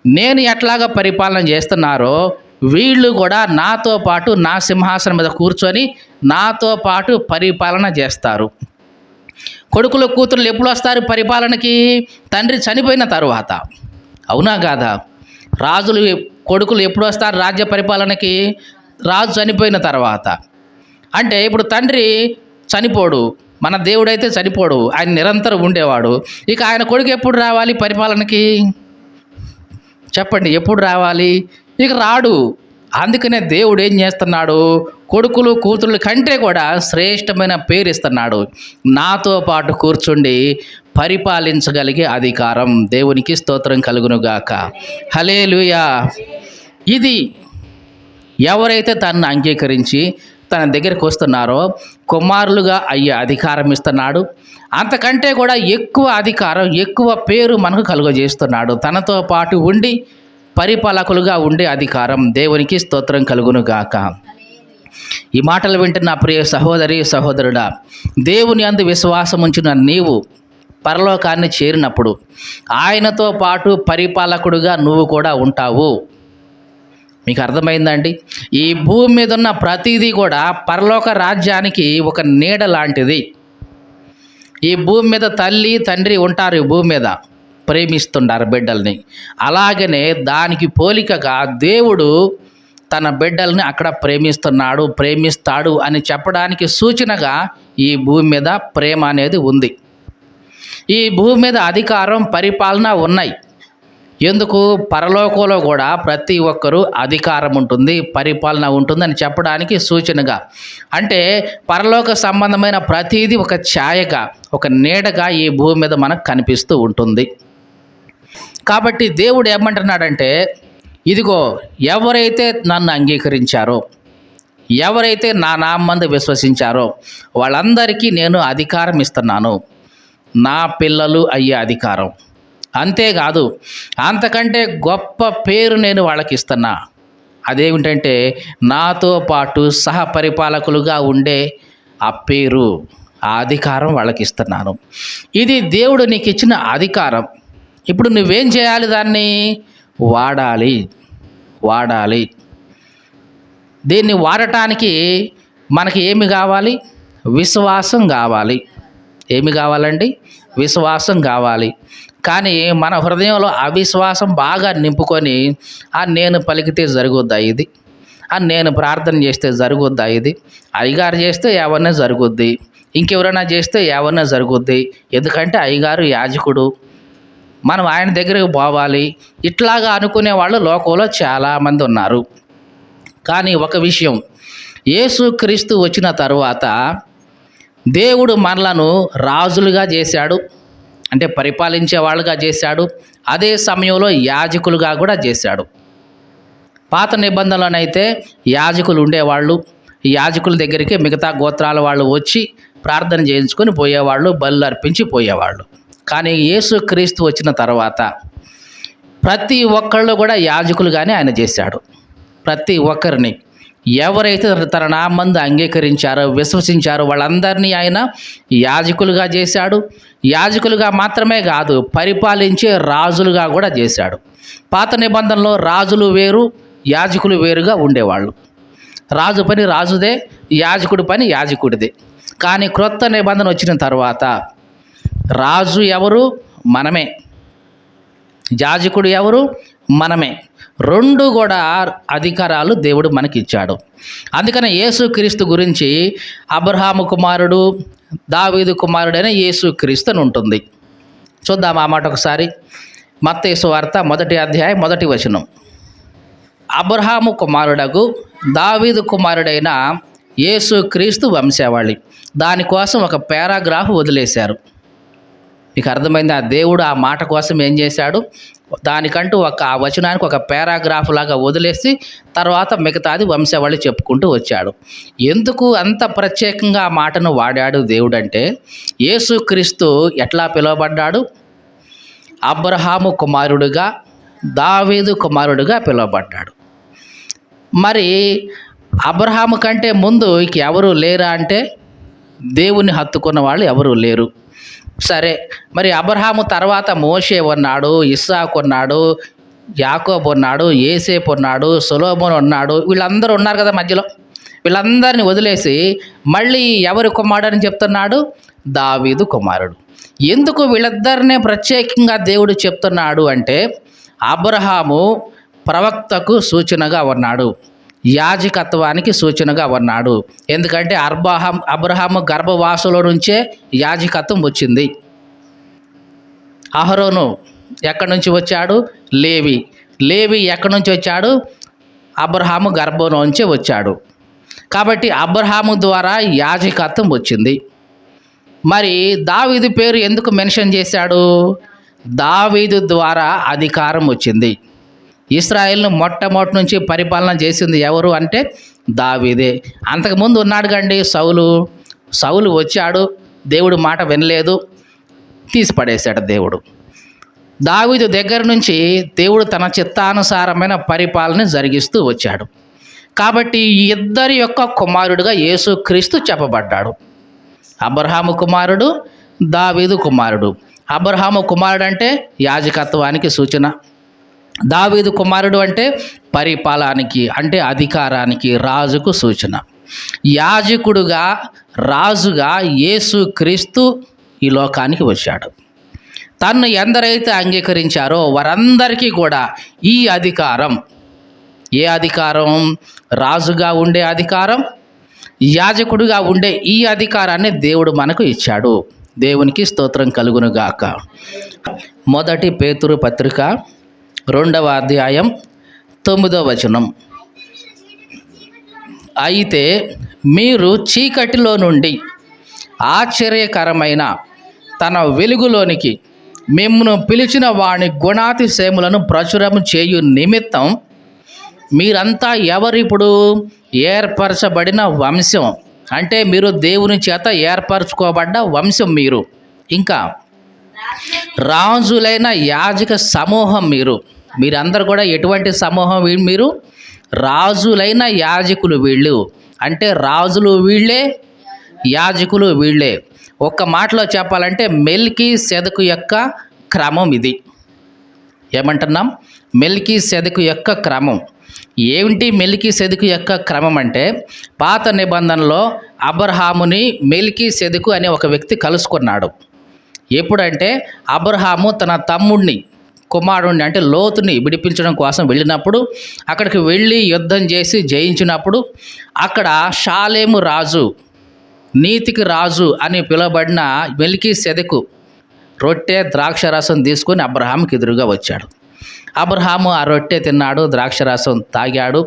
నేను ఎట్లాగా పరిపాలన చేస్తున్నారో వీళ్ళు కూడా నాతో పాటు నా సింహాసనం మీద కూర్చొని నాతో పాటు పరిపాలన చేస్తారు. కొడుకులు కూతుర్లు ఎప్పుడు వస్తారు పరిపాలనకి? తండ్రి చనిపోయిన తరువాత. అవునా కాదా? రాజులు కొడుకులు ఎప్పుడు వస్తారు రాజ్య పరిపాలనకి? రాజు చనిపోయిన తర్వాత. అంటే ఇప్పుడు తండ్రి చనిపోడు, మన దేవుడైతే చనిపోడు, ఆయన నిరంతరం ఉండేవాడు. ఇక ఆయన కొడుకు ఎప్పుడు రావాలి పరిపాలనకి? చెప్పండి, ఎప్పుడు రావాలి? ఇక రాడు. అందుకనే దేవుడు ఏం చేస్తున్నాడు? కొడుకులు కూతుళ్ళ కంటే కూడా శ్రేష్టమైన పేరు ఇస్తున్నాడు. నాతో పాటు కూర్చుండి పరిపాలించగలిగే అధికారం. దేవునికి స్తోత్రం కలుగునుగాక. హల్లెలూయా. ఇది ఎవరైతే తనను అంగీకరించి తన దగ్గరికి వస్తున్నారో కుమారులుగా అయ్యే అధికారం ఇస్తున్నాడు. అంతకంటే కూడా ఎక్కువ అధికారం, ఎక్కువ పేరు మనకు కలుగజేస్తున్నాడు. తనతో పాటు ఉండి పరిపాలకులుగా ఉండే అధికారం. దేవునికి స్తోత్రం కలుగునుగాక. ఈ మాటలు వింటున్న ప్రియ సహోదరి సహోదరుడా, దేవుని అందు విశ్వాసం ఉంచిన నీవు పరలోకాన్ని చేరినప్పుడు ఆయనతో పాటు పరిపాలకుడుగా నువ్వు కూడా ఉంటావు. మీకు అర్థమైందండి? ఈ భూమి మీద ఉన్న ప్రతిదీ కూడా పరలోక రాజ్యానికి ఒక నీడ లాంటిది. ఈ భూమి మీద తల్లి తండ్రి ఉంటారు, ఈ భూమి మీద ప్రేమిస్తుంటారు బిడ్డల్ని. అలాగనే దానికి పోలికగా దేవుడు తన బిడ్డల్ని అక్కడ ప్రేమిస్తున్నాడు, ప్రేమిస్తాడు అని చెప్పడానికి సూచనగా ఈ భూమి మీద ప్రేమ అనేది ఉంది. ఈ భూమి మీద అధికారం, పరిపాలన ఉన్నాయి. ఎందుకు? పరలోకంలో కూడా ప్రతి ఒక్కరూ అధికారం ఉంటుంది, పరిపాలన ఉంటుందని చెప్పడానికి సూచనగా. అంటే పరలోక సంబంధమైన ప్రతిదీ ఒక ఛాయగా, ఒక నీడగా ఈ భూమి మీద మనకు కనిపిస్తూ ఉంటుంది. కాబట్టి దేవుడు ఏమంటున్నాడంటే, ఇదిగో ఎవరైతే నన్ను అంగీకరించారో, ఎవరైతే నా నామందు విశ్వసించారో వాళ్ళందరికీ నేను అధికారం ఇస్తున్నాను. నా పిల్లలు అయ్యే అధికారం. అంతేకాదు, అంతకంటే గొప్ప పేరు నేను వాళ్ళకి ఇస్తున్నా. అదేమిటంటే నాతో పాటు సహపరిపాలకులుగా ఉండే ఆ పేరు, ఆ అధికారం వాళ్ళకి ఇస్తున్నాను. ఇది దేవుడు నీకు ఇచ్చిన అధికారం. ఇప్పుడు నువ్వేం చేయాలి? దాన్ని వాడాలి. దీన్ని వాడటానికి మనకి ఏమి కావాలి? విశ్వాసం కావాలి. ఏమి కావాలండి? విశ్వాసం కావాలి. కానీ మన హృదయంలో అవిశ్వాసం బాగా నింపుకొని నేను పలికితే జరుగుద్దా ఇది, నేను ప్రార్థన చేస్తే జరుగుద్దా ఇది, అయ్యగారు చేస్తే ఏమన్నా జరుగుద్ది, ఇంకెవరైనా చేస్తే ఏమన్నా జరుగుద్ది, ఎందుకంటే అయ్యగారు యాజకుడు, మనం ఆయన దగ్గరకు పోవాలి, ఇట్లాగా అనుకునే వాళ్ళు లోకంలో చాలామంది ఉన్నారు. కానీ ఒక విషయం, యేసుక్రీస్తు వచ్చిన తరువాత దేవుడు మనలను రాజులుగా చేశాడు, అంటే పరిపాలించే వాళ్ళుగా చేశాడు. అదే సమయంలో యాజకులుగా కూడా చేశాడు. పాత నిబంధనలోనైతే యాజకులు ఉండేవాళ్ళు. ఈ యాజకుల దగ్గరికి మిగతా గోత్రాల వాళ్ళు వచ్చి ప్రార్థన చేయించుకొని పోయేవాళ్ళు, బలులు అర్పించి పోయేవాళ్ళు. కానీ యేసుక్రీస్తు వచ్చిన తర్వాత ప్రతి ఒక్కళ్ళు కూడా యాజకులుగానే ఆయన చేశాడు. ప్రతి ఒక్కరిని ఎవరైతే తన నామందు అంగీకరించారో, విశ్వసించారో వాళ్ళందరినీ ఆయన యాజకులుగా చేశాడు. యాజకులుగా మాత్రమే కాదు, పరిపాలించే రాజులుగా కూడా చేశాడు. పాత నిబంధనలో రాజులు వేరు, యాజకులు వేరుగా ఉండేవాళ్ళు. రాజు పని రాజుదే, యాజకుడి పని యాజకుడిదే. కానీ క్రొత్త నిబంధన వచ్చిన తర్వాత రాజు ఎవరు? మనమే. యాజకుడు ఎవరు? మనమే. రెండు కూడా అధికారాలు దేవుడు మనకిచ్చాడు. అందుకనే యేసుక్రీస్తు గురించి అబ్రహాము కుమారుడు, దావీదు కుమారుడైన యేసుక్రీస్తు అని ఉంటుంది. చూద్దాం ఆ మాట ఒకసారి. మత్తయి సువార్త 1వ అధ్యాయం 1వ వచనం. అబ్రహాము కుమారుడగు దావీదు కుమారుడైన యేసుక్రీస్తు వంశావళి. దానికోసం ఒక పారాగ్రాఫ్ వదిలేశారు. మీకు అర్థమైంది? ఆ దేవుడు ఆ మాట కోసం ఏం చేశాడు? దానికంటూ ఆ వచనానికి ఒక పారాగ్రాఫ్ లాగా వదిలేసి తర్వాత మిగతాది వంశావళి చెప్పుకుంటూ వచ్చాడు. ఎందుకు అంత ప్రత్యేకంగా ఆ మాటను వాడాడు దేవుడు అంటే, యేసుక్రీస్తు ఎట్లా పిలువబడ్డాడు? అబ్రహాము కుమారుడుగా, దావీదు కుమారుడుగా పిలువబడ్డాడు. మరి అబ్రహాము కంటే ముందు ఇక ఎవరు లేరా అంటే, దేవుని హత్తుకున్న వాళ్ళు ఎవరు లేరు. సరే, మరి అబ్రహాము తర్వాత మోషే ఉన్నాడు, ఇస్సాకు ఉన్నాడు, యాకోబు ఉన్నాడు, యేసేపు ఉన్నాడు, సొలొమోను ఉన్నాడు. వీళ్ళందరూ ఉన్నారు కదా మధ్యలో. వీళ్ళందరినీ వదిలేసి మళ్ళీ ఎవరి కుమారుడు అని చెప్తున్నాడు? దావీదు కుమారుడు. ఎందుకు వీళ్ళిద్దరినే ప్రత్యేకంగా దేవుడు చెప్తున్నాడు అంటే, అబ్రహాము ప్రవక్తకు సూచనగా ఉన్నాడు, యాజకత్వానికి సూచనగా ఉన్నాడు. ఎందుకంటే అబ్రహాము గర్భవాసంలో నుంచే యాజకత్వం వచ్చింది. అహరోను ఎక్కడి నుంచి వచ్చాడు? లేవి ఎక్కడి నుంచి వచ్చాడు? అబ్రహాము గర్భం నుంచే వచ్చాడు. కాబట్టి అబ్రహాము ద్వారా యాజకత్వం వచ్చింది. మరి దావీదు పేరు ఎందుకు మెన్షన్ చేశాడు? దావీదు ద్వారా అధికారం వచ్చింది. ఇశ్రాయేల్ను మొట్టమొదటి నుంచి పరిపాలన చేసింది ఎవరు అంటే దావీదే. అంతకుముందు ఉన్నాడు కండి సౌలు వచ్చాడు, దేవుడు మాట వినలేదు, తీసి పడేశాడు దేవుడు. దావీదు దగ్గర నుంచి దేవుడు తన చిత్తానుసారమైన పరిపాలన జరిగిస్తూ వచ్చాడు. కాబట్టి ఈ ఇద్దరి యొక్క కుమారుడుగా యేసుక్రీస్తు చెప్పబడ్డాడు. అబ్రహాము కుమారుడు, దావీదు కుమారుడు. అబ్రహాము కుమారుడు అంటే యాజకత్వానికి సూచన, దావీదు కుమారుడు అంటే పరిపాలనకి, అంటే అధికారానికి, రాజుకు సూచన. యాజకుడుగా, రాజుగా యేసుక్రీస్తు ఈ లోకానికి వచ్చాడు. తన్ను ఎందరైతే అంగీకరించారో వారందరికీ కూడా ఈ అధికారం, ఏ అధికారం? రాజుగా ఉండే అధికారం, యాజకుడుగా ఉండే ఈ అధికారాన్ని దేవుడు మనకు ఇచ్చాడు. దేవునికి స్తోత్రం కలుగునుగాక. 1 పేతురు పత్రిక 2వ అధ్యాయం 9వ వచనం. అయితే మీరు చీకటిలో నుండి ఆశ్చర్యకరమైన తన వెలుగులోనికి మిమ్మును పిలిచిన వాని గుణాతిశయములను ప్రచురం చేయు నిమిత్తం మీరంతా ఎవరిప్పుడు? ఏర్పరచబడిన వంశం. అంటే మీరు దేవుని చేత ఏర్పరచుకోబడ్డ వంశం మీరు. ఇంకా రాజులైన యాజక సమూహం మీరందరూ కూడా ఎటువంటి సమూహం? మీరు రాజులైన యాజకులు. వీళ్ళు అంటే రాజులు వీళ్ళే, యాజకులు వీళ్ళే. ఒక్క మాటలో చెప్పాలంటే మెల్కీసెదెకు యొక్క క్రమం ఇది. ఏమంటున్నాం? మెల్కీసెదెకు యొక్క క్రమం. ఏమిటి మెల్కీసెదెకు యొక్క క్రమం అంటే, పాత నిబంధనలో అబ్రహాముని మెల్కీసెదెకు అనే ఒక వ్యక్తి కలుసుకున్నాడు. ఎప్పుడంటే అబ్రహాము తన తమ్ముడిని, కుమారుడిని అంటే లోతుని విడిపించడం కోసం వెళ్ళినప్పుడు, అక్కడికి వెళ్ళి యుద్ధం చేసి జయించినప్పుడు అక్కడ షాలేము రాజు, నీతికి రాజు అని పిలువబడిన మెల్కీసెదెకు రొట్టె ద్రాక్షరసం తీసుకొని అబ్రహాముకి ఎదురుగా వచ్చాడు. అబ్రహాము ఆ రొట్టె తిన్నాడు, ద్రాక్షరసం తాగాడు,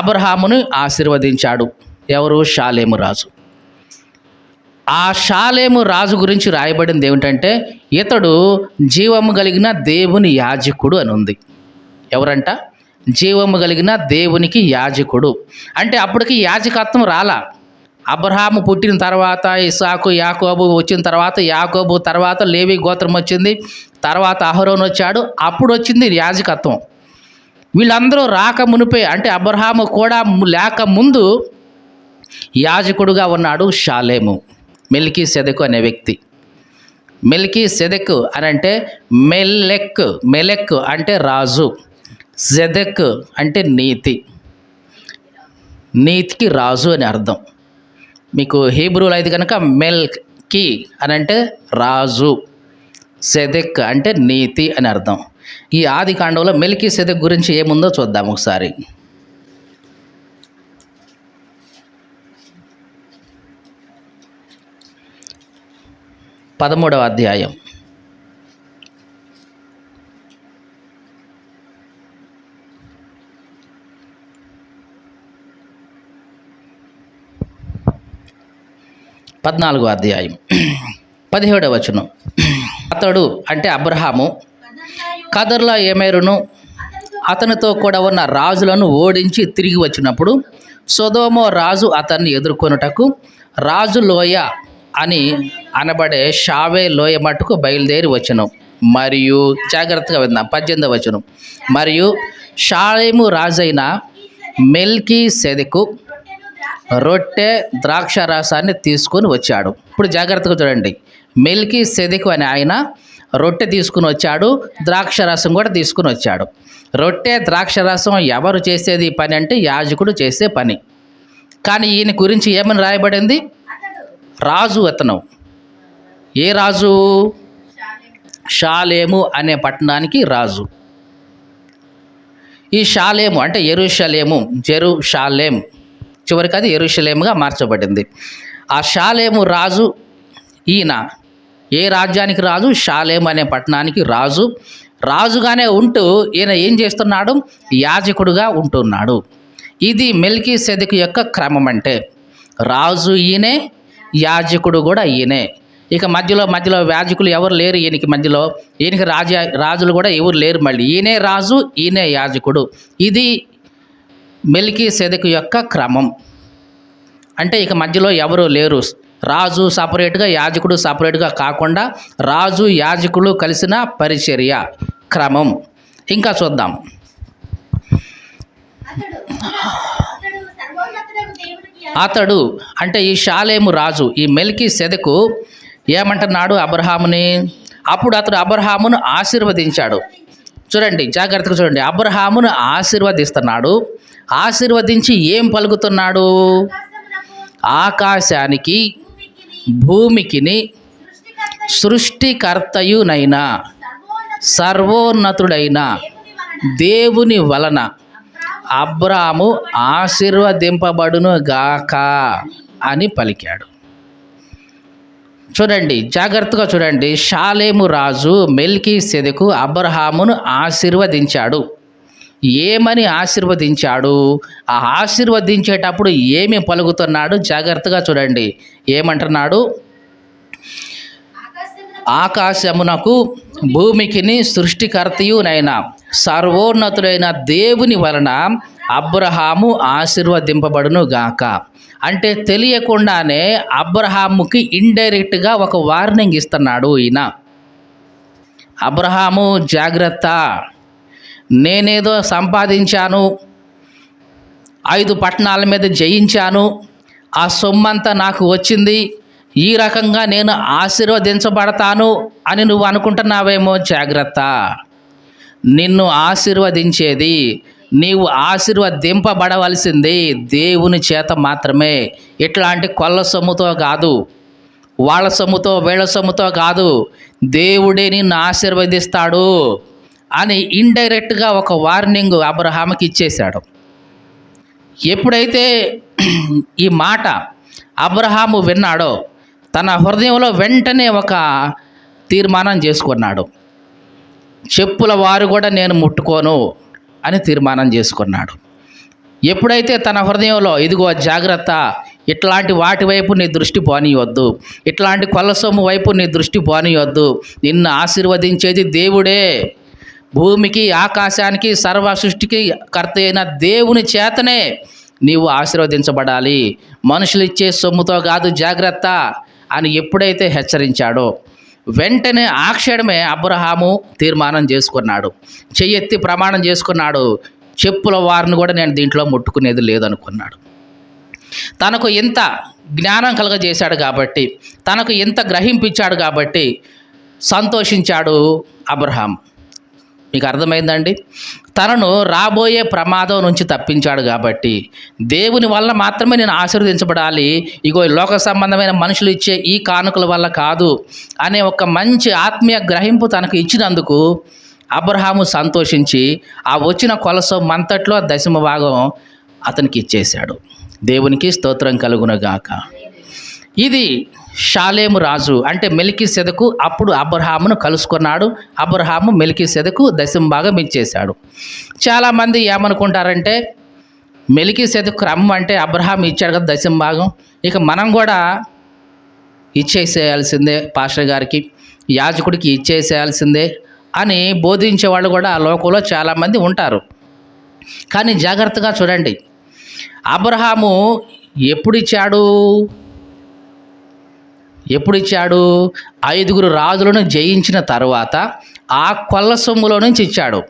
అబ్రహామును ఆశీర్వదించాడు. ఎవరు? షాలేము రాజు. ఆ షాలేము రాజు గురించి రాయబడింది ఏమిటంటే, ఇతడు జీవము కలిగిన దేవుని యాజకుడు అని ఉంది. ఎవరంట? జీవము కలిగిన దేవునికి యాజకుడు. అంటే అప్పటికి యాజకత్వం రాలా. అబ్రహాము పుట్టిన తర్వాత ఇస్సాకు యాకోబు వచ్చిన తర్వాత, యాకోబు తర్వాత లేవి గోత్రం వచ్చింది, తర్వాత అహరోను వచ్చాడు, అప్పుడు వచ్చింది యాజకత్వం. వీళ్ళందరూ రాక మునిపే, అంటే అబ్రహాము కూడా లేక ముందు యాజకుడుగా ఉన్నాడు షాలేము, మెల్కీసెదెకు అనే వ్యక్తి. మెల్కీసెదెకు అని అంటే మెలెక్ అంటే రాజు, జెదెక్ అంటే నీతికి రాజు అని అర్థం. మీకు హీబ్రూలో అయితే కనుక మెల్కీ అని అంటే రాజు, సెదెక్ అంటే నీతి అని అర్థం. ఈ ఆది కాండంలో మెల్కీసెదెక్ గురించి ఏముందో చూద్దాం ఒకసారి. 13వ అధ్యాయం. పద్నాలుగో అధ్యాయం 17వ వచనం. అతడు అంటే అబ్రహాము కదర్లాయోమెరును అతనితో కూడా ఉన్న రాజులను ఓడించి తిరిగి వచ్చినప్పుడు సొదొమ రాజు అతన్ని ఎదుర్కొనుటకు రాజు లోయ అని అనబడే షావే లోయ మట్టుకు బయలుదేరి వచ్చెను. మరియు జాగ్రత్తగా విందాం 18వ వచనం. మరియు షాలేము రాజైన మెల్కీసెదెకు రొట్టె ద్రాక్షారసాన్ని తీసుకొని వచ్చాడు. ఇప్పుడు జాగ్రత్తగా చూడండి. మెల్కీసెదెకు అనే ఆయన రొట్టె తీసుకుని వచ్చాడు, ద్రాక్షారసం కూడా తీసుకుని వచ్చాడు. రొట్టె ద్రాక్షారసం ఎవరు చేసేది పని అంటే యాజకుడు చేసే పని. కానీ ఈయన గురించి ఏమని రాయబడింది? రాజు అతను. ఏ రాజు? షాలేము అనే పట్టణానికి రాజు. ఈ షాలేము అంటే జెరూషలేం, చివరికి అది యెరూషలేముగా మార్చబడింది. ఆ షాలేము రాజు ఈయన. ఏ రాజ్యానికి రాజు? షాలేము అనే పట్టణానికి రాజు. రాజుగానే ఉంటూ ఈయన ఏం చేస్తున్నాడు? యాజకుడుగా ఉంటున్నాడు. ఇది మెల్కీసెదెకు యొక్క క్రమం. అంటే రాజు ఈయనే, యాజకుడు కూడా ఈయనే. ఇక మధ్యలో యాజకులు ఎవరు లేరు ఈయనకి రాజులు కూడా ఎవరు లేరు. మళ్ళీ ఈయనే రాజు, ఈయనే యాజకుడు. ఇది మెల్కీసెదెకు యొక్క క్రమం. అంటే ఇక మధ్యలో ఎవరు లేరు. రాజు సపరేట్గా, యాజకుడు సపరేట్గా కాకుండా రాజు యాజకులు కలిసిన పరిచర్య క్రమం. ఇంకా చూద్దాం. అతడు అంటే ఈ షాలేము రాజు, ఈ మెల్కీసెదెకు ఏమంటున్నాడు అబ్రహాముని? అప్పుడు అతడు అబ్రహామును ఆశీర్వదించాడు. చూడండి, జాగ్రత్తగా చూడండి. అబ్రహామును ఆశీర్వదిస్తున్నాడు. ఆశీర్వదించి ఏం పలుకుతున్నాడు? ఆకాశానికి భూమికిని సృష్టికర్తయునైన సర్వోన్నతుడైన దేవుని వలన అబ్రాము ఆశీర్వదింపబడును గాక అని పలికాడు. చూడండి, జాగ్రత్తగా చూడండి. షాలేము రాజు మెల్కీసెదెకు అబ్రహామును ఆశీర్వదించాడు. ఏమని ఆశీర్వదించాడు? ఆ ఆశీర్వదించేటప్పుడు ఏమి పలుకుతున్నాడు? జాగ్రత్తగా చూడండి. ఏమంటున్నాడు? ఆకాశమునకు భూమికిని సృష్టికర్తయునైన సర్వోన్నతుడైన దేవుని వలన అబ్రహాము ఆశీర్వదింపబడును గాక. అంటే తెలియకుండానే అబ్రహాముకి ఇండైరెక్ట్గా ఒక వార్నింగ్ ఇస్తున్నాడు ఈయన. అబ్రహాము జాగ్రత్త, నేనేదో సంపాదించాను, 5 పట్టణాల మీద జయించాను, ఆ సొమ్మంతా నాకు వచ్చింది, ఈ రకంగా నేను ఆశీర్వదించబడతాను అని నువ్వు అనుకుంటున్నావేమో. జాగ్రత్త, నిన్ను ఆశీర్వదించేది, నీవు ఆశీర్వదింపబడవలసింది దేవుని చేత మాత్రమే. ఇట్లాంటి కొల్ల సొమ్ముతో కాదు, వాళ్ళ సొమ్ముతో వీళ్ళ సొమ్ముతో కాదు. దేవుడే నిన్ను ఆశీర్వదిస్తాడు అని ఇండైరెక్ట్గా ఒక వార్నింగ్ అబ్రహాముకి ఇచ్చేశాడు. ఎప్పుడైతే ఈ మాట అబ్రహాము విన్నాడో తన హృదయంలో వెంటనే ఒక తీర్మానం చేసుకున్నాడు. చెప్పుల వారు కూడా నేను ముట్టుకోను అని తీర్మానం చేసుకున్నాడు. ఎప్పుడైతే తన హృదయంలో ఇదిగో జాగ్రత్త, ఇట్లాంటి వాటి వైపు నీ దృష్టి పోనీయొద్దు, ఇట్లాంటి కొల్ల సొమ్ము వైపు నీ దృష్టి పోనీయొద్దు, నిన్ను ఆశీర్వదించేది దేవుడే, భూమికి ఆకాశానికి సర్వ సృష్టికి కర్త అయిన దేవుని చేతనే నీవు ఆశీర్వదించబడాలి, మనుషులు ఇచ్చే సొమ్ముతో కాదు, జాగ్రత్త అని ఎప్పుడైతే హెచ్చరించాడో వెంటనే ఆ క్షణమే అబ్రహాము తీర్మానం చేసుకున్నాడు, చెయ్యెత్తి ప్రమాణం చేసుకున్నాడు, చెప్పుల వారిని కూడా నేను దీంట్లో ముట్టుకునేది లేదనుకున్నాడు. తనకు ఇంత జ్ఞానం కలగజేశాడు కాబట్టి, తనకు ఇంత గ్రహింపించాడు కాబట్టి సంతోషించాడు అబ్రహాం. మీకు అర్థమైందండి? తనను రాబోయే ప్రమాదం నుంచి తప్పించాడు కాబట్టి, దేవుని వల్ల మాత్రమే నేను ఆశీర్వదించబడాలి, ఇగో లోక సంబంధమైన మనుషులు ఇచ్చే ఈ కానుకల వల్ల కాదు అనే ఒక మంచి ఆత్మీయ గ్రహింపు తనకు ఇచ్చినందుకు అబ్రహాము సంతోషించి ఆ వచ్చిన కొలసం అంతట్లో 10వ అతనికి ఇచ్చేశాడు. దేవునికి స్తోత్రం కలుగునుగాక. ఇది షాలేము రాజు అంటే మెల్కీసెదెకు అప్పుడు అబ్రహామును కలుసుకున్నాడు. అబ్రహాము మెల్కీసెదెకు 10వ ఇచ్చేశాడు. చాలామంది ఏమనుకుంటారంటే మెల్కీసెదెకు క్రమం అంటే అబ్రహాం ఇచ్చాడు కదా 10వ, ఇక మనం కూడా ఇచ్చేసేయాల్సిందే, పాస్టర్ గారికి యాజకుడికి ఇచ్చేసేయాల్సిందే అని బోధించే వాళ్ళు కూడా ఆ లోకంలో చాలామంది ఉంటారు. కానీ జాగ్రత్తగా చూడండి, అబ్రహాము ఎప్పుడు ఇచ్చాడు? 5 రాజులను జయించిన తర్వాత ఆ కొల్ల సొమ్ములో నుంచి ఇచ్చాడు.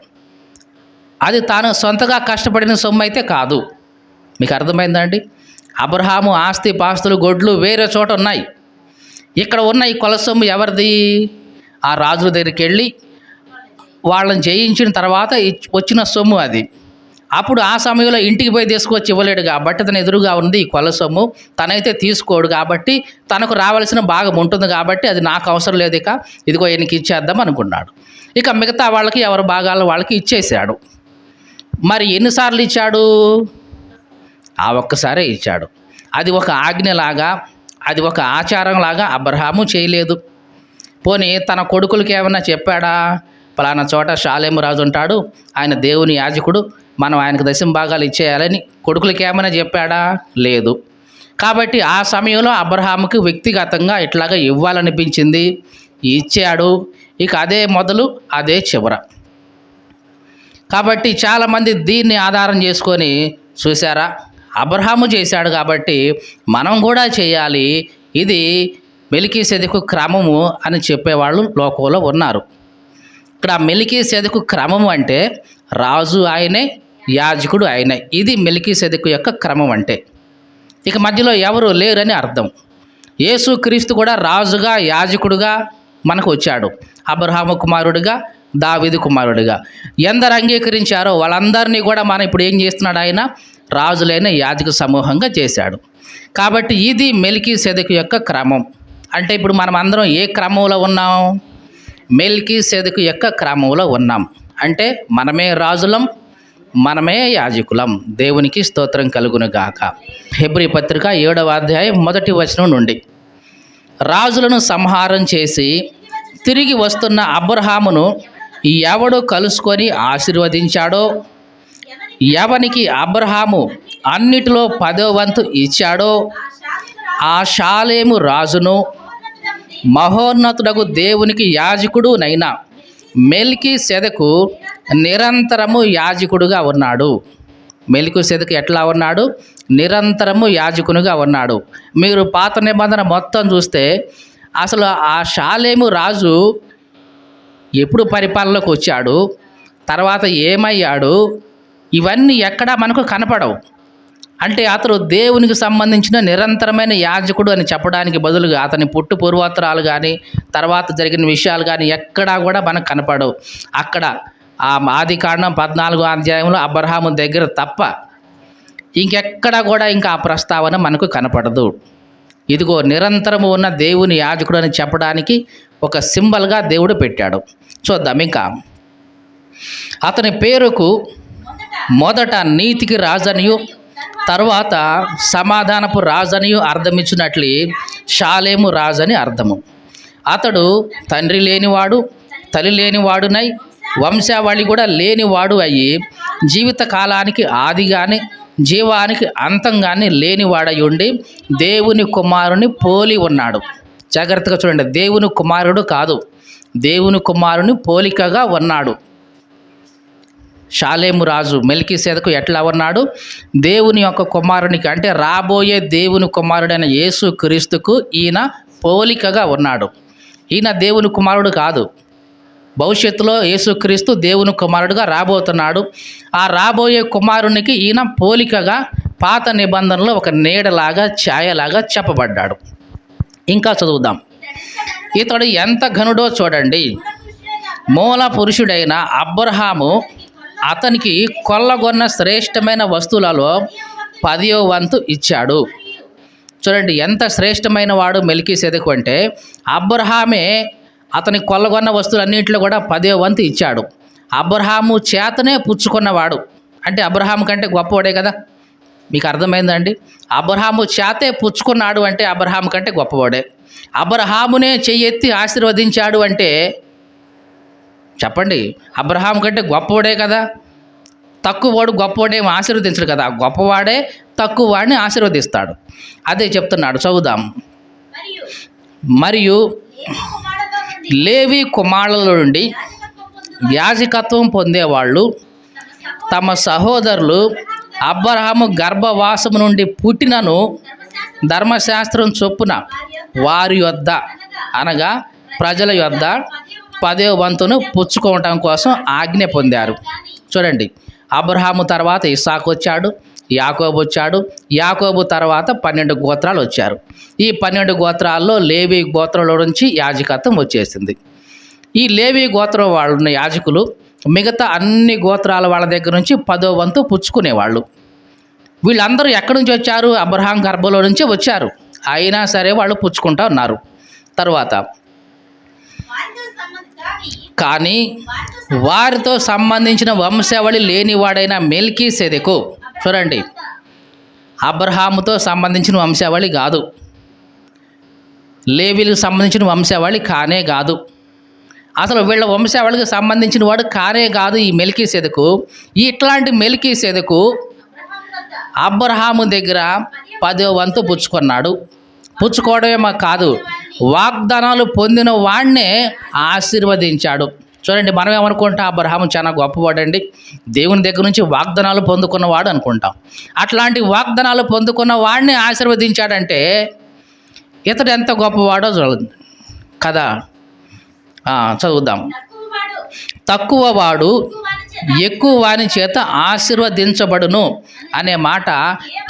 అది తాను సొంతగా కష్టపడిన సొమ్ము అయితే కాదు. మీకు అర్థమైందండి? అబ్రహాము ఆస్తి పాస్తులు గొడ్లు వేరే చోట ఉన్నాయి. ఇక్కడ ఉన్న ఈ కొల్ల సొమ్ము ఎవరిది? ఆ రాజుల దగ్గరికి వెళ్ళి వాళ్ళని జయించిన తర్వాత వచ్చిన సొమ్ము అది. అప్పుడు ఆ సమయంలో ఇంటికి పోయి తీసుకొచ్చి ఇవ్వలేడు కాబట్టి తన ఎదురుగా ఉంది ఈ కొల్ల సొమ్ము, తనైతే తీసుకోడు కాబట్టి తనకు రావాల్సిన భాగం ఉంటుంది కాబట్టి అది నాకు అవసరం లేదు, ఇక ఇదిగో ఈయనకి ఇచ్చేద్దాం అనుకున్నాడు. ఇక మిగతా వాళ్ళకి ఎవరి భాగాలు వాళ్ళకి ఇచ్చేసాడు. మరి ఎన్నిసార్లు ఇచ్చాడు? ఆ ఒక్కసారే ఇచ్చాడు. అది ఒక ఆజ్ఞలాగా, అది ఒక ఆచారంలాగా అబ్రహాము చేయలేదు. పోనీ తన కొడుకులకి ఏమన్నా చెప్పాడా? పలానా చోట షాలేము రాజు ఉంటాడు, ఆయన దేవుని యాజకుడు, మనం ఆయనకు 10వ ఇచ్చేయాలని కొడుకులకి ఏమైనా చెప్పాడా? లేదు. కాబట్టి ఆ సమయంలో అబ్రహాముకి వ్యక్తిగతంగా ఇట్లాగా ఇవ్వాలనిపించింది, ఇచ్చాడు. ఇక అదే మొదలు అదే చివర. కాబట్టి చాలామంది దీన్ని ఆధారం చేసుకొని చూసారా, అబ్రహాము చేశాడు కాబట్టి మనం కూడా చేయాలి, ఇది మెల్కీసెదెకు క్రమము అని చెప్పేవాళ్ళు లోకంలో ఉన్నారు. ఇక్కడ మెల్కీసెదెకు క్రమము అంటే రాజు ఆయనే, యాజకుడు ఆయనే. ఇది మెల్కీసెదెకు యొక్క క్రమం అంటే. ఇక మధ్యలో ఎవరు లేరని అర్థం. యేసుక్రీస్తు కూడా రాజుగా యాజకుడుగా మనకు వచ్చాడు, అబ్రహాము కుమారుడిగా, దావీదు కుమారుడిగా. ఎందరు అంగీకరించారో వాళ్ళందరినీ కూడా మనం ఇప్పుడు ఏం చేస్తున్నాడు? ఆయన రాజులైన యాజక సమూహంగా చేశాడు. కాబట్టి ఇది మెల్కీసెదెకు యొక్క క్రమం. అంటే ఇప్పుడు మనం అందరం ఏ క్రమంలో ఉన్నాం? మెల్కీసెదెకు యొక్క క్రమంలో ఉన్నాం. అంటే మనమే రాజులం, మనమే యాజకులం. దేవునికి స్తోత్రం కలుగునుగాక. హెబ్రీ పత్రిక 7వ నుండి, రాజులను సంహారం చేసి తిరిగి వస్తున్న అబ్రహామును ఎవడు కలుసుకొని ఆశీర్వదించాడో, ఎవనికి అబ్రహాము అన్నిటిలో 10వ ఇచ్చాడో ఆ షాలేము రాజును మహోన్నతుడగు దేవునికి యాజకుడు నైనా మెల్కీసెదెకు నిరంతరము యాజకుడుగా ఉన్నాడు. మెల్కీసెదెకు ఎట్లా ఉన్నాడు? నిరంతరము యాజకునిగా ఉన్నాడు. మీరు పాత నిబంధన మొత్తం చూస్తే అసలు ఆ షాలేము రాజు ఎప్పుడు పరిపాలనలోకి వచ్చాడు, తర్వాత ఏమయ్యాడు, ఇవన్నీ ఎక్కడా మనకు కనపడవు. అంటే అతడు దేవునికి సంబంధించిన నిరంతరమైన యాజకుడు అని చెప్పడానికి బదులుగా అతని పుట్టు పూర్వోత్తరాలు కానీ తర్వాత జరిగిన విషయాలు కానీ ఎక్కడా కూడా మనకు కనపడవు. అక్కడ ఆ ఆదికాండం 14వ అబ్రహాము దగ్గర తప్ప ఇంకెక్కడా కూడా ఇంకా ఆ ప్రస్తావన మనకు కనపడదు. ఇదిగో నిరంతరము ఉన్న దేవుని యాజకుడు అని చెప్పడానికి ఒక సింబల్గా దేవుడు పెట్టాడు. చూద్దాం. ఇంకా అతని పేరుకు మొదట నీతికి రాజనియు తర్వాత సమాధానపు రాజనియు అర్థమిచ్చినట్లు షాలేము రాజని అర్థము. అతడు తండ్రి లేనివాడు, తల్లి లేనివాడునై వంశావళి కూడా లేనివాడు అయ్యి జీవిత కాలానికి ఆదిగాని జీవానికి అంతంగాని లేనివాడై ఉండి దేవుని కుమారుని పోలి ఉన్నాడు. జాగ్రత్తగా చూడండి, దేవుని కుమారుడు కాదు, దేవుని కుమారుని పోలికగా ఉన్నాడు. షాలేము రాజు మెల్కీసెదకు ఎట్లా ఉన్నాడు? దేవుని యొక్క కుమారునికి, అంటే రాబోయే దేవుని కుమారుడైన యేసు క్రీస్తుకు ఈయన పోలికగా ఉన్నాడు. ఈయన దేవుని కుమారుడు కాదు. భవిష్యత్తులో యేసుక్రీస్తు దేవుని కుమారుడుగా రాబోతున్నాడు. ఆ రాబోయే కుమారునికి ఈయన పోలికగా పాత నిబంధనలో ఒక నీడలాగా ఛాయలాగా చెప్పబడ్డాడు. ఇంకా చదువుదాం. ఇతడు ఎంత ఘనుడో చూడండి. మూల పురుషుడైన అబ్రహాము అతనికి కొల్లగొన్న శ్రేష్టమైన వస్తువులలో 10వ వంతు ఇచ్చాడు. చూడండి, ఎంత శ్రేష్టమైన వాడు మెల్కీసెదెకు అంటే అబ్రహామే అతని కొల్లగొన్న వస్తువులన్నింటిలో కూడా 10వ వంతు ఇచ్చాడు. అబ్రహాము చేతనే పుచ్చుకున్నవాడు, అంటే అబ్రహాము కంటే గొప్పవాడే కదా. మీకు అర్థమైందండి? అబ్రహాము చేతే పుచ్చుకున్నాడు అంటే అబ్రహాము కంటే గొప్పవాడే. అబ్రహామునే చెయ్యెత్తి ఆశీర్వదించాడు అంటే చెప్పండి, అబ్రహాము కంటే గొప్పవాడే కదా. తక్కువవాడు గొప్పవాడేమో ఆశీర్వదించడు కదా, గొప్పవాడే తక్కువ వాడిని ఆశీర్వదిస్తాడు. అదే చెప్తున్నాడు. చదువుదాం. మరియు లేవి కుమారుల నుండి యాజకత్వం పొందేవాళ్ళు తమ సహోదరులు అబ్రహాము గర్భవాసము నుండి పుట్టినను ధర్మశాస్త్రం చొప్పున వారి యొద్ద, అనగా ప్రజల యొద్ద 10వ వంతును పుచ్చుకోవటం కోసం ఆజ్ఞ పొందారు. చూడండి, అబ్రహాము తర్వాత ఇస్సాకు వచ్చాడు, యాకోబు వచ్చాడు. యాకోబు తర్వాత 12 గోత్రాలు వచ్చారు. ఈ 12 గోత్రాల్లో లేవి గోత్రంలో నుంచి యాజకత్వం వచ్చేసింది. ఈ లేవి గోత్రం వాళ్ళున్న యాజకులు మిగతా అన్ని గోత్రాల వాళ్ళ దగ్గర నుంచి 10వ వంతు పుచ్చుకునేవాళ్ళు. వీళ్ళందరూ ఎక్కడి నుంచి వచ్చారు? అబ్రహాం గర్భంలో నుంచే వచ్చారు. అయినా సరే వాళ్ళు పుచ్చుకుంటా ఉన్నారు. తర్వాత కానీ వారితో సంబంధించిన వంశావళి లేనివాడైన మెల్కీసెదెకు, చూడండి, అబ్రహాముతో సంబంధించిన వంశావళి కాదు, లేవీలకు సంబంధించిన వంశావళి కానే కాదు, అసలు వీళ్ళ వంశావళికి సంబంధించిన వాడు కానే కాదు ఈ మెల్కీసెదెకు. ఇట్లాంటి మెల్కీసెదెకు అబ్రహాము దగ్గర 10వ వంతు పుచ్చుకున్నాడు. పుచ్చుకోవడమే కాదు, వాగ్దానాలు పొందిన వాడినే ఆశీర్వదించాడు. చూడండి, మనం ఏమనుకుంటాం? అబ్రహాము చాలా గొప్పవాడండి, దేవుని దగ్గర నుంచి వాగ్దానాలు పొందుకున్నవాడు అనుకుంటాం. అట్లాంటి వాగ్దానాలు పొందుకున్న వాడిని ఆశీర్వదించాడంటే ఇతడు ఎంత గొప్పవాడో చూడండి కదా. చదువుదాం. తక్కువ వాడు ఎక్కువ వాని చేత ఆశీర్వదించబడును అనే మాట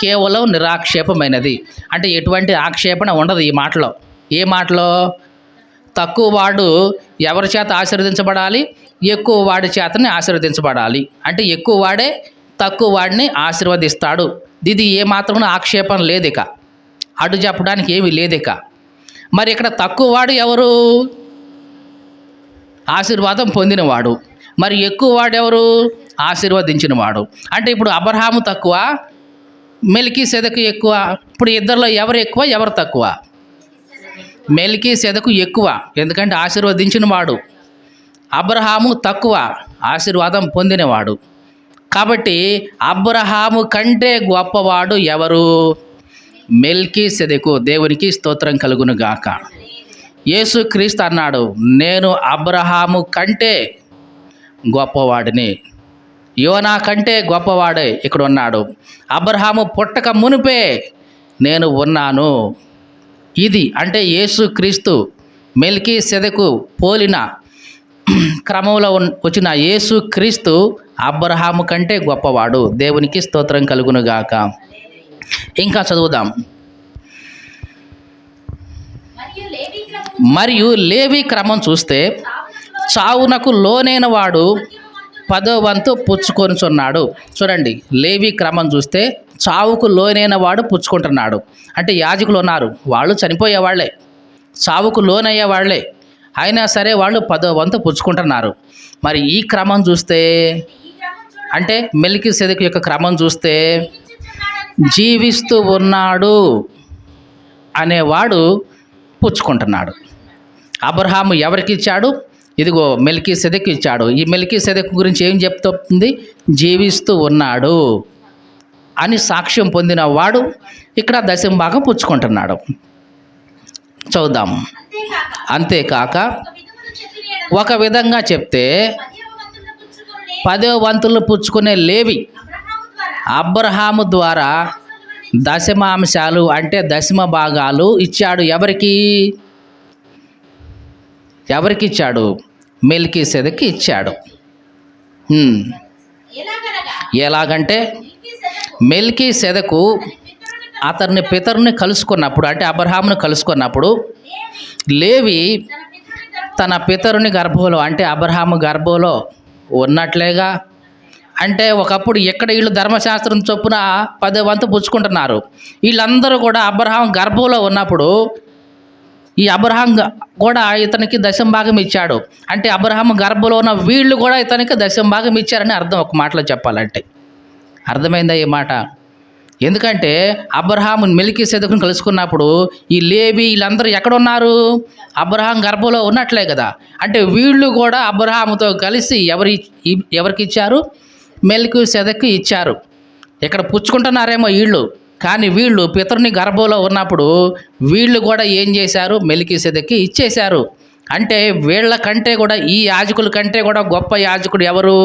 కేవలం నిరాక్షేపమైనది. అంటే ఎటువంటి ఆక్షేపణ ఉండదు ఈ మాటలో. ఏ మాటలో? తక్కువ వాడు ఎవరి చేత ఆశీర్వదించబడాలి? ఎక్కువ వాడి చేతనే ఆశీర్వదించబడాలి. అంటే ఎక్కువ వాడే తక్కువ వాడిని ఆశీర్వదిస్తాడు. ఇది ఏమాత్రం ఆక్షేపణ లేదు, ఇక అటు చెప్పడానికి ఏమీ లేదు. ఇక మరి ఇక్కడ తక్కువ వాడు ఎవరు? ఆశీర్వాదం పొందినవాడు. మరి ఎక్కువ వాడెవరు? ఆశీర్వదించినవాడు. అంటే ఇప్పుడు అబ్రహాము తక్కువ, మెల్కీసెదెకు ఎక్కువ. ఇప్పుడు ఇద్దరిలో ఎవరు ఎక్కువ, ఎవరు తక్కువ? మెల్కీసెదెకు ఎక్కువ, ఎందుకంటే ఆశీర్వదించినవాడు. అబ్రహాము తక్కువ, ఆశీర్వాదం పొందినవాడు. కాబట్టి అబ్రహాము కంటే గొప్పవాడు ఎవరు? మెల్కీసెదెకు. దేవునికి స్తోత్రం కలుగును గాక. యేసుక్రీస్తు అన్నాడు, నేను అబ్రహాము కంటే గొప్పవాడిని. యోనా కంటే గొప్పవాడే ఇక్కడ ఉన్నాడు. అబ్రహాము పుట్టక మునిపే నేను ఉన్నాను. ఇది అంటే యేసుక్రీస్తు మెల్కీసెదెకు పోలిన క్రమంలో వచ్చిన యేసుక్రీస్తు అబ్రహాము కంటే గొప్పవాడు. దేవునికి స్తోత్రం కలుగును గాక. ఇంకా చదువుదాం. మరియు లేవి క్రమం చూస్తే చావునకు లోనైన వాడు 10వ వంతు పుచ్చుకొనుచున్నాడు. చూడండి, లేవి క్రమం చూస్తే చావుకు లోనైన వాడు పుచ్చుకుంటున్నాడు. అంటే యాజకులు ఉన్నారు, వాళ్ళు చనిపోయేవాళ్లే, చావుకు లోనయ్యే వాళ్ళే, అయినా సరే వాళ్ళు 10వ వంతు పుచ్చుకుంటున్నారు. మరి ఈ క్రమం చూస్తే, అంటే మెల్కీసెదెకు యొక్క క్రమం చూస్తే జీవిస్తూ ఉన్నాడు అనేవాడు పుచ్చుకుంటున్నాడు. అబ్రహాము ఎవరికి ఇచ్చాడు? ఇదిగో మెల్కీసెదెకు ఇచ్చాడు. ఈ మెల్కీసెదెకు గురించి ఏం చెప్తుంది? జీవిస్తూ ఉన్నాడు అని సాక్ష్యం పొందిన వాడు ఇక్కడ 10వ భాగం పుచ్చుకుంటున్నాడు. చూద్దాం. అంతేకాక ఒక విధంగా చెప్తే 10వ వంతులు పుచ్చుకునే లేవి అబ్రహాము ద్వారా దశమాంశాలు అంటే దశమ భాగాలు ఇచ్చాడు. ఎవరికి ఇచ్చాడు? మెల్కీసెదెకుకి ఇచ్చాడు. ఎలాగంటే మెల్కీసెదెకు అతని పితరుని కలుసుకున్నప్పుడు, అంటే అబ్రహామును కలుసుకున్నప్పుడు, లేవి తన పితరుని గర్భంలో అంటే అబ్రహాము గర్భంలో ఉన్నట్లేగా. అంటే ఒకప్పుడు ఎక్కడ వీళ్ళు ధర్మశాస్త్రం చొప్పున 10వ వంతు పుచ్చుకుంటున్నారు, వీళ్ళందరూ కూడా అబ్రహాం గర్భంలో ఉన్నప్పుడు ఈ అబ్రహాం కూడా ఇతనికి దశమ భాగం ఇచ్చాడు. అంటే అబ్రహాం గర్భంలో ఉన్న వీళ్ళు కూడా ఇతనికి దశమ భాగం ఇచ్చారని అర్థం. ఒక మాటలో చెప్పాలంటే అర్థమైందా ఈ మాట? ఎందుకంటే అబ్రహాము మెల్కీసెదెకుని కలుసుకున్నప్పుడు ఈ లేవి వీళ్ళందరూ ఎక్కడ ఉన్నారు? అబ్రహాం గర్భంలో ఉన్నట్లే కదా. అంటే వీళ్ళు కూడా అబ్రహాముతో కలిసి ఎవరికి ఇచ్చారు? మెల్కీసెదెకుకి ఇచ్చారు. ఇక్కడ పుచ్చుకుంటున్నారేమో వీళ్ళు, కానీ వీళ్ళు పితరుని గర్భంలో ఉన్నప్పుడు వీళ్ళు కూడా ఏం చేశారు? మెల్కీసెదెకుకి ఇచ్చేశారు. అంటే వీళ్ళ కంటే కూడా, ఈ యాజకుల కంటే కూడా గొప్ప యాజకుడు ఎవరు?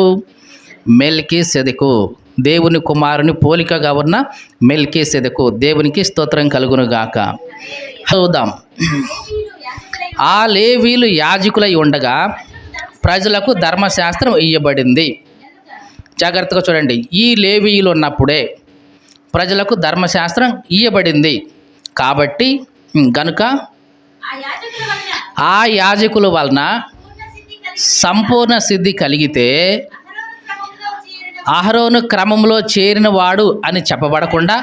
మెల్కీసెదెకు, దేవుని కుమారుని పోలికగా ఉన్న మెల్కీసెదెకు. దేవునికి స్తోత్రం కలుగును గాక. చూద్దాం. ఆ లేవీలు యాజకులై ఉండగా ప్రజలకు ధర్మశాస్త్రం ఇయ్యబడింది. జాగ్రత్తగా చూడండి. ఈ లేవీయులు ఉన్నప్పుడే ప్రజలకు ధర్మశాస్త్రం ఇయ్యబడింది. కాబట్టి గనుక ఆ యాజకుల వలన సంపూర్ణ సిద్ధి కలిగితే అహరోను క్రమంలో చేరిన వాడు అని చెప్పబడకుండా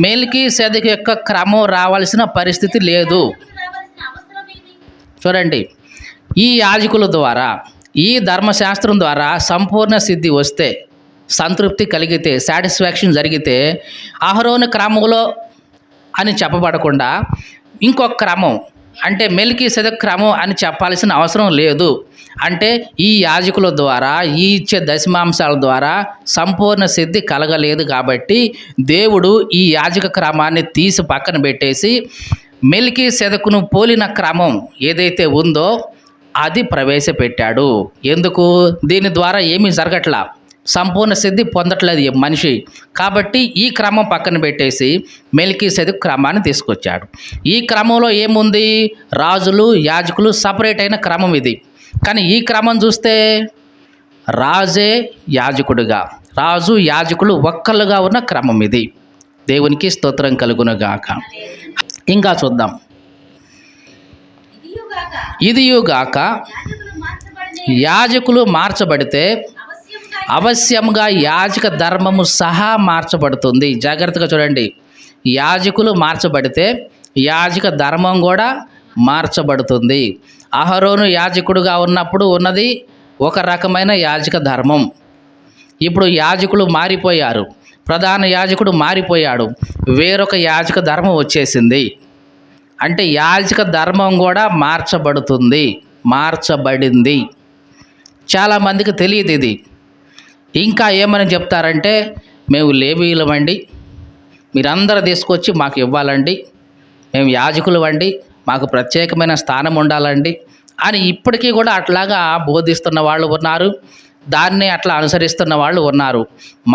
మెల్కీసెదెకు యొక్క క్రమం రావాల్సిన పరిస్థితి లేదు. చూడండి, ఈ యాజకుల ద్వారా, ఈ ధర్మశాస్త్రం ద్వారా సంపూర్ణ సిద్ధి వస్తే, సంతృప్తి కలిగితే, సాటిస్ఫాక్షన్ జరిగితే అహరోను క్రమంలో అని చెప్పబడకుండా ఇంకొక క్రమం అంటే మెల్కీసెదెకు క్రమం అని చెప్పాల్సిన అవసరం లేదు. అంటే ఈ యాజకుల ద్వారా, ఈ ఇచ్చే దశమాంశాల ద్వారా సంపూర్ణ సిద్ధి కలగలేదు. కాబట్టి దేవుడు ఈ యాజక క్రమాన్ని తీసి పక్కన పెట్టేసి మెల్కీసెదెకును పోలిన క్రమం ఏదైతే ఉందో అది ప్రవేశపెట్టాడు. ఎందుకు? దీని ద్వారా ఏమీ జరగట్లా, సంపూర్ణ సిద్ధి పొందట్లేదు మనిషి. కాబట్టి ఈ క్రమం పక్కన పెట్టేసి మెల్కీసెదెకు క్రమాన్ని తీసుకొచ్చాడు. ఈ క్రమంలో ఏముంది? రాజులు, యాజకులు సపరేట్ అయిన క్రమం ఇది. కానీ ఈ క్రమం చూస్తే రాజే యాజకుడుగా, రాజు యాజకులు ఒక్కళ్ళుగా ఉన్న క్రమం ఇది. దేవునికి స్తోత్రం కలుగునుగాక. ఇంకా చూద్దాం. ఇదియుగాక యాజకులు మార్చబడితే అవశ్యంగా యాజక ధర్మము సహా మార్చబడుతుంది. జాగ్రత్తగా చూడండి. యాజకులు మార్చబడితే యాజక ధర్మం కూడా మార్చబడుతుంది. అహరోను యాజకుడుగా ఉన్నప్పుడు ఉన్నది ఒక రకమైన యాజక ధర్మం. ఇప్పుడు యాజకులు మారిపోయారు, ప్రధాన యాజకుడు మారిపోయాడు, వేరొక యాజక ధర్మం వచ్చేసింది. అంటే యాజక ధర్మం కూడా మార్చబడింది. చాలామందికి తెలియదు ఇది. ఇంకా ఏమని చెప్తారంటే, మేము లేవీయులమండి, మీరందరూ తీసుకొచ్చి మాకు ఇవ్వాలండి, మేము యాజకులమండి, మాకు ప్రత్యేకమైన స్థానం ఉండాలండి అని ఇప్పటికీ కూడా అట్లాగా బోధిస్తున్న వాళ్ళు ఉన్నారు, దాన్ని అట్లా అనుసరిస్తున్న వాళ్ళు ఉన్నారు.